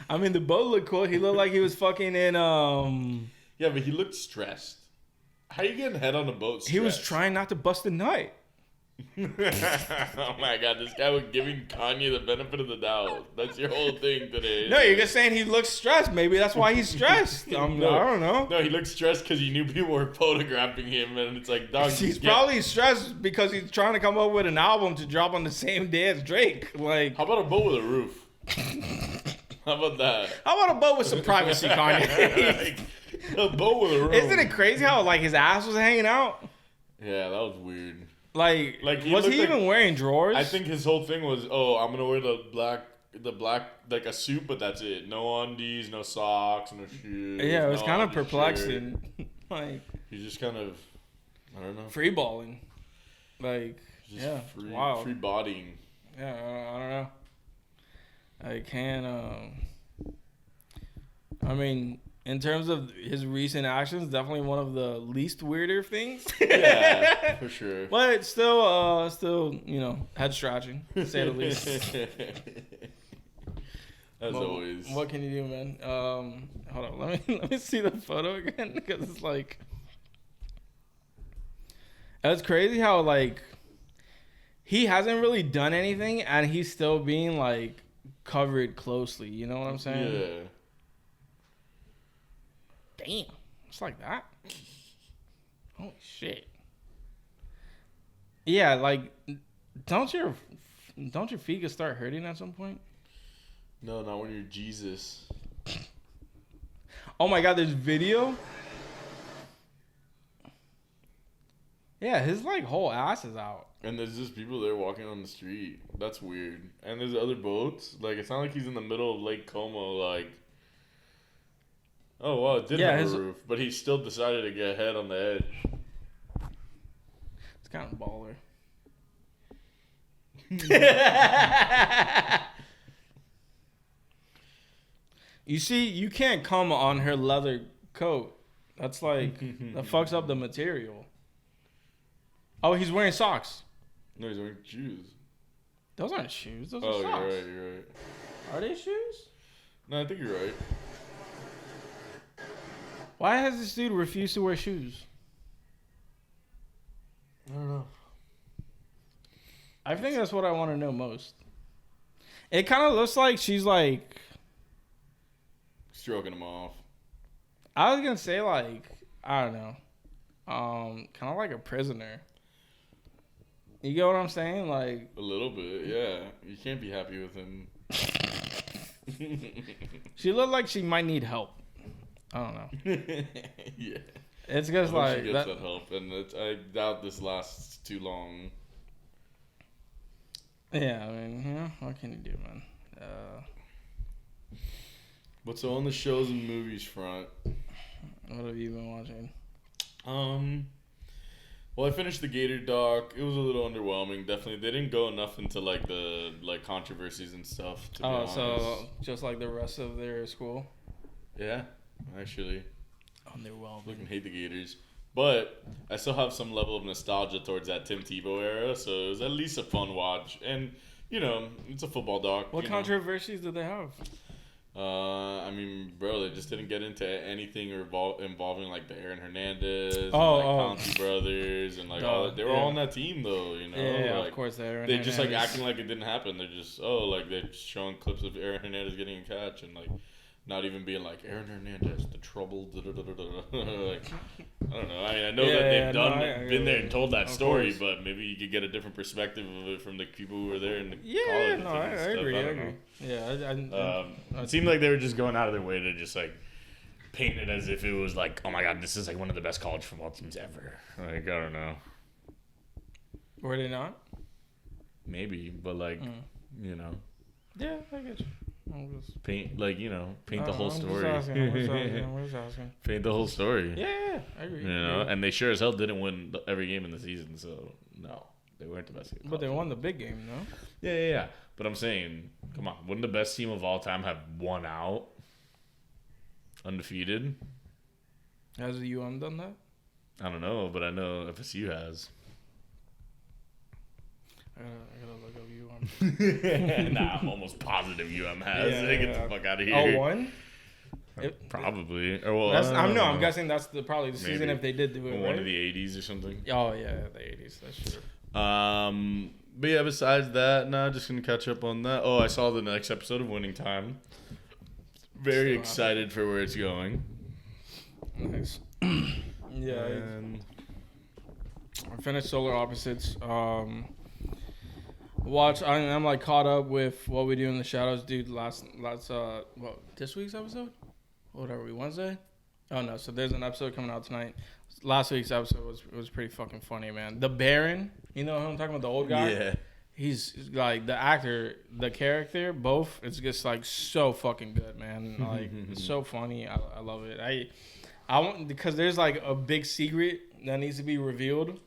I mean, the boat looked cool. He looked like he was fucking in. Yeah, but he looked stressed. How you getting head on a boat? He was trying not to bust a nut. Oh my god, this guy was giving Kanye the benefit of the doubt. That's your whole thing today. No, you're just saying he looks stressed. Maybe that's why he's stressed. I don't know. No, he looked stressed because he knew people were photographing him, and it's like, dog. He's probably stressed because he's trying to come up with an album to drop on the same day as Drake. Like, how about a boat with a roof? How about that? How about a boat with some privacy, Kanye? A boat with a roof. Isn't it crazy how like his ass was hanging out? Yeah, that was weird. Like he was he even wearing drawers? I think his whole thing was, I'm gonna wear the black like a suit, but that's it. No undies, no socks, no shoes. Yeah, it was no kind of undershirt. perplexing. Like he's just kind of, I don't know, free balling. Like just free bodying. Yeah, I don't know. I can't. I mean, in terms of his recent actions, definitely one of the least weirder things. Yeah, for sure. But still, head scratching, to say the least. As always. What can you do, man? Hold on, let me see the photo again because it's like, it's crazy how like he hasn't really done anything and he's still being like covered closely. You know what I'm saying? Yeah. Damn, it's like that. Holy shit. Yeah, like, don't your feet get start hurting at some point? No, not when you're Jesus. Oh my God, there's video. Yeah, his like whole ass is out. And there's just people there walking on the street. That's weird. And there's other boats. Like, it's not like he's in the middle of Lake Como, like. Oh, well, it did have a roof, but he still decided to get head on the edge. It's kind of baller. You see, you can't come on her leather coat. That's like, that fucks up the material. Oh, he's wearing socks. No, he's wearing shoes. Those aren't shoes. Those are socks. You're right. Are they shoes? No, I think you're right. Why has this dude refused to wear shoes? I don't know. I think that's what I want to know most. It kind of looks like she's like Stroking him off. I was gonna say like, I don't know, kind of like a prisoner. You get what I'm saying? Like A little bit, yeah. You can't be happy with him. she looked like she might need help. I don't know. Yeah. It's just I hope like she gets that help, and I doubt this lasts too long. Yeah, I mean, what can you do, man? But so on the shows and movies front, What have you been watching? Well, I finished the Gator doc. It was a little underwhelming. Definitely, they didn't go enough into like the controversies and stuff. To be honest. So just like the rest of their school. Yeah, actually. Underwhelming. Fucking hate the Gators, but I still have some level of nostalgia towards that Tim Tebow era. So it was at least a fun watch, and you know, it's a football doc. What controversies did they have? I mean, bro, they just didn't get into anything involving like the Aaron Hernandez, and, Conti brothers, and like all that. They were all on that team though, you know. Yeah, like, of course they were. They just like acting like it didn't happen. They're just like they're showing clips of Aaron Hernandez getting a catch and like not even being like Aaron Hernandez, the trouble. Like, I don't know. I mean, I know that they've been there and told that story, but maybe you could get a different perspective of it from the people who were there in the college. No, I agree. I agree. Yeah, it seemed like they were just going out of their way to just like paint it as if it was like, oh my god, this is like one of the best college football teams ever. Like, I don't know. Were they not? Maybe, but like, you know. Yeah, I get you. Paint the whole story. I'm just asking. Paint the whole story. Yeah, I agree. You know, and they sure as hell didn't win every game in the season, so no, they weren't the best team. But they won the big game, no? Yeah. But I'm saying, come on, wouldn't the best team of all time have won out undefeated? Has the UM done that? I don't know, but I know FSU has. I gotta look up UM. Nah, I'm almost positive UM has. Get the fuck out of here. Oh, one? Probably. Or, well, I'm guessing that's probably the season if they did do it. One of the 80s or something. Oh yeah, the 80s. That's true. But yeah, besides that, just gonna catch up on that. Oh, I saw the next episode of Winning Time. Very excited for where it's going. Nice. Yeah. I finished Solar Opposites. I'm like caught up with What We Do in the Shadows, dude. This week's episode? What are we, Wednesday? Oh no, so there's an episode coming out tonight. Last week's episode was pretty fucking funny, man. The Baron, you know who I'm talking about, the old guy? Yeah. He's like the actor, the character, both. It's just like so fucking good, man. Like it's so funny. I love it. I want, because there's like a big secret that needs to be revealed.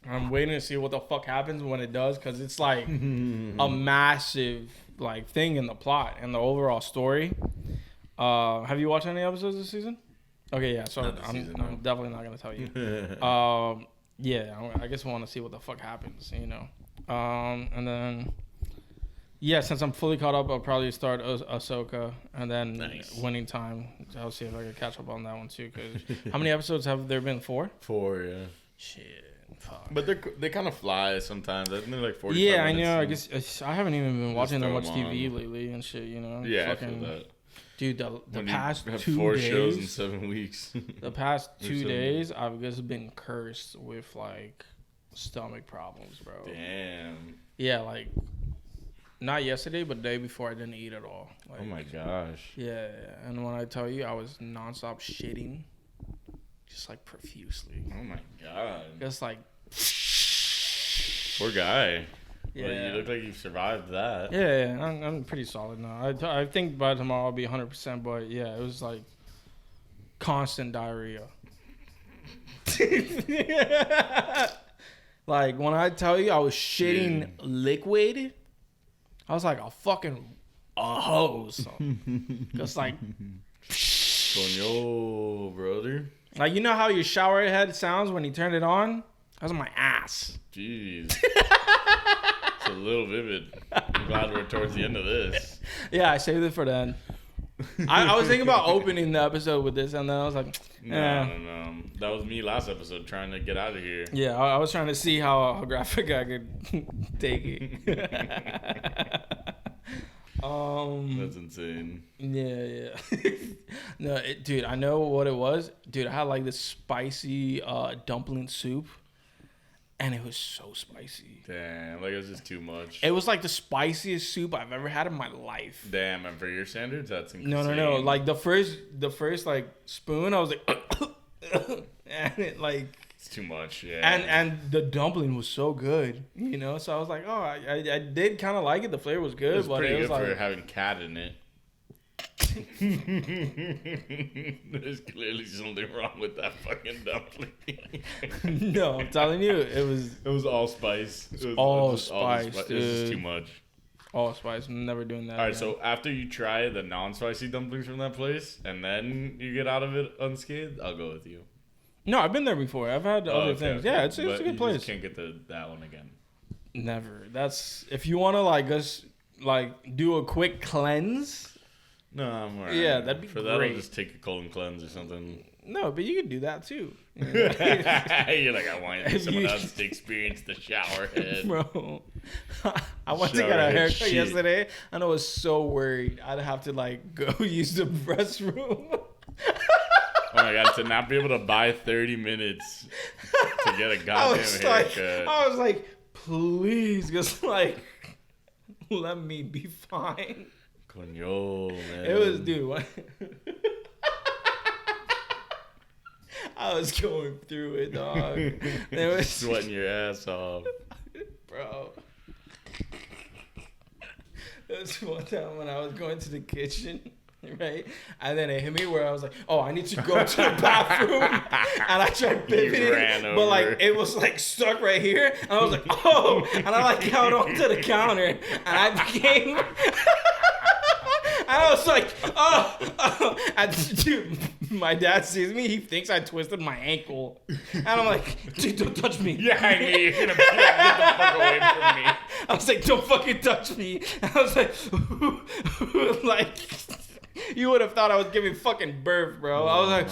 I'm waiting to see what the fuck happens when it does, because it's like a massive like thing in the plot and the overall story. Have you watched any episodes this season? Okay, yeah. So I'm definitely not gonna tell you. Yeah, I guess I want to see what the fuck happens, you know. And then, yeah, since I'm fully caught up, I'll probably start Ahsoka and then Winning Time. I'll see if I can catch up on that one too. Cause how many episodes have there been? 4? 4, yeah. Shit. Fuck. But they kind of fly sometimes. I think they're like 45 Yeah, minutes. I know. I guess I haven't even been watching that much TV lately and shit, you know. Yeah, I feel that. Dude, the past 2 days. 4 shows in 7 weeks. The past 2 days, I've just been cursed with like stomach problems, bro. Damn. Yeah, like not yesterday, but the day before I didn't eat at all. Like, oh my gosh. Yeah, and when I tell you, I was nonstop shitting, just like profusely. Oh my god. Just like. Poor guy. Yeah. Well, you look like you've survived that. Yeah, I'm pretty solid now. I think by tomorrow I'll be 100%, but yeah, it was like constant diarrhea. Like when I tell you I was shitting liquid, I was like a hose. Just like. Coño, brother. Like, you know how your shower head sounds when you turn it on? That was my ass. Jeez. It's a little vivid. I'm glad we're towards the end of this. Yeah, I saved it for then. I was thinking about opening the episode with this, and then I was like, No. That was me last episode trying to get out of here. Yeah, I was trying to see how graphic I could take it. That's insane. Yeah. No, dude, I know what it was. Dude, I had like this spicy dumpling soup, and it was so spicy. Damn, like it was just too much. It was like the spiciest soup I've ever had in my life. Damn, and for your standards, that's insane. No. Like the first like spoon, I was like, and it like. It's too much, yeah. And the dumpling was so good, you know. So I was like, oh, I did kind of like it. The flavor was good, It was but pretty it was good like for having cat in it. There's clearly something wrong with that fucking dumpling. No, I'm telling you, it was all spice. It was all just spice, It was dude. just too much. all spice. I'm never doing that. All right, again. so after you try the non-spicy dumplings from that place, and then you get out of it unscathed, I'll go with you. No, I've been there before. I've had other things. Okay. Yeah, it's But a good you place. Just can't get that one again. Never. That's if you want to like just like do a quick cleanse. No, I'm alright. Yeah, that'd be for that. great. I'll just take a colon cleanse or something. No, but you could do that too. You know? You're like, I want someone else to experience the shower head. Bro, I went to Shower get a head haircut shit. yesterday, and I was so worried I'd have to like go use the restroom. Oh my god, to not be able to buy 30 minutes to get a goddamn haircut. I was like, please, just like, let me be fine. Coño, man. It was, dude. What? I was going through it, dog. It was sweating your ass off. bro. There was one time when I was going to the kitchen, right? And then it hit me where I was like, oh, I need to go to the bathroom. And I tried pivoting, but like it was like stuck right here. And I was like, oh. And I like held onto the counter. And I became... And I was like, oh. And dude, my dad sees me. He thinks I twisted my ankle. And I'm like, dude, don't touch me. Yeah, I knew you were going to get the fuck away from me. I was like, don't fucking touch me. And I was like, like, you would have thought I was giving fucking birth, bro. I was like,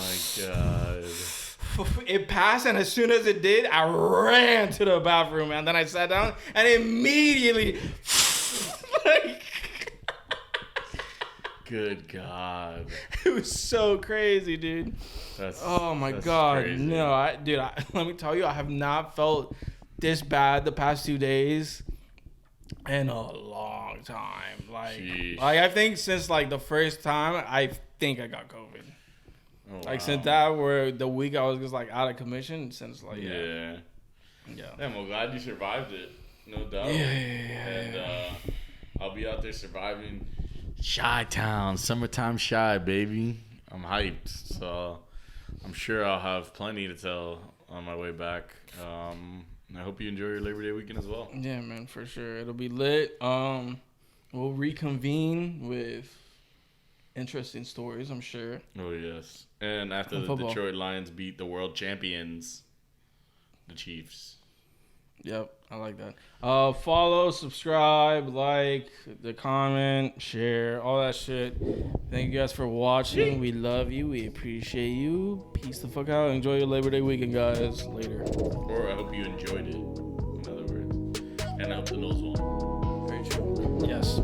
oh my god. It passed, and as soon as it did, I ran to the bathroom, and then I sat down, and immediately, like, Good god. it was so crazy, dude. Oh my god, crazy. no, let me tell you, I have not felt this bad the past 2 days in a long time. Like I think since like the first time, I think I got COVID. Oh, Like wow. since that, where the week I was just like out of commission, since like Yeah. yeah. I'm glad you survived it. No doubt. And I'll be out there surviving Chi-Town, summertime Chi, baby. I'm hyped. So I'm sure I'll have plenty to tell on my way back. And I hope you enjoy your Labor Day weekend as well. Yeah, man, for sure. It'll be lit. We'll reconvene with interesting stories, I'm sure. Oh, yes. And after the Football. Detroit Lions beat the world champions, the Chiefs. Yep, I like that. Follow, subscribe, like, the comment, share, all that shit. Thank you guys for watching. We love you. We appreciate you. Peace the fuck out. Enjoy your Labor Day weekend, guys. Later. Or I hope you enjoyed it, in other words. And I hope the nose won. Very true. Yes.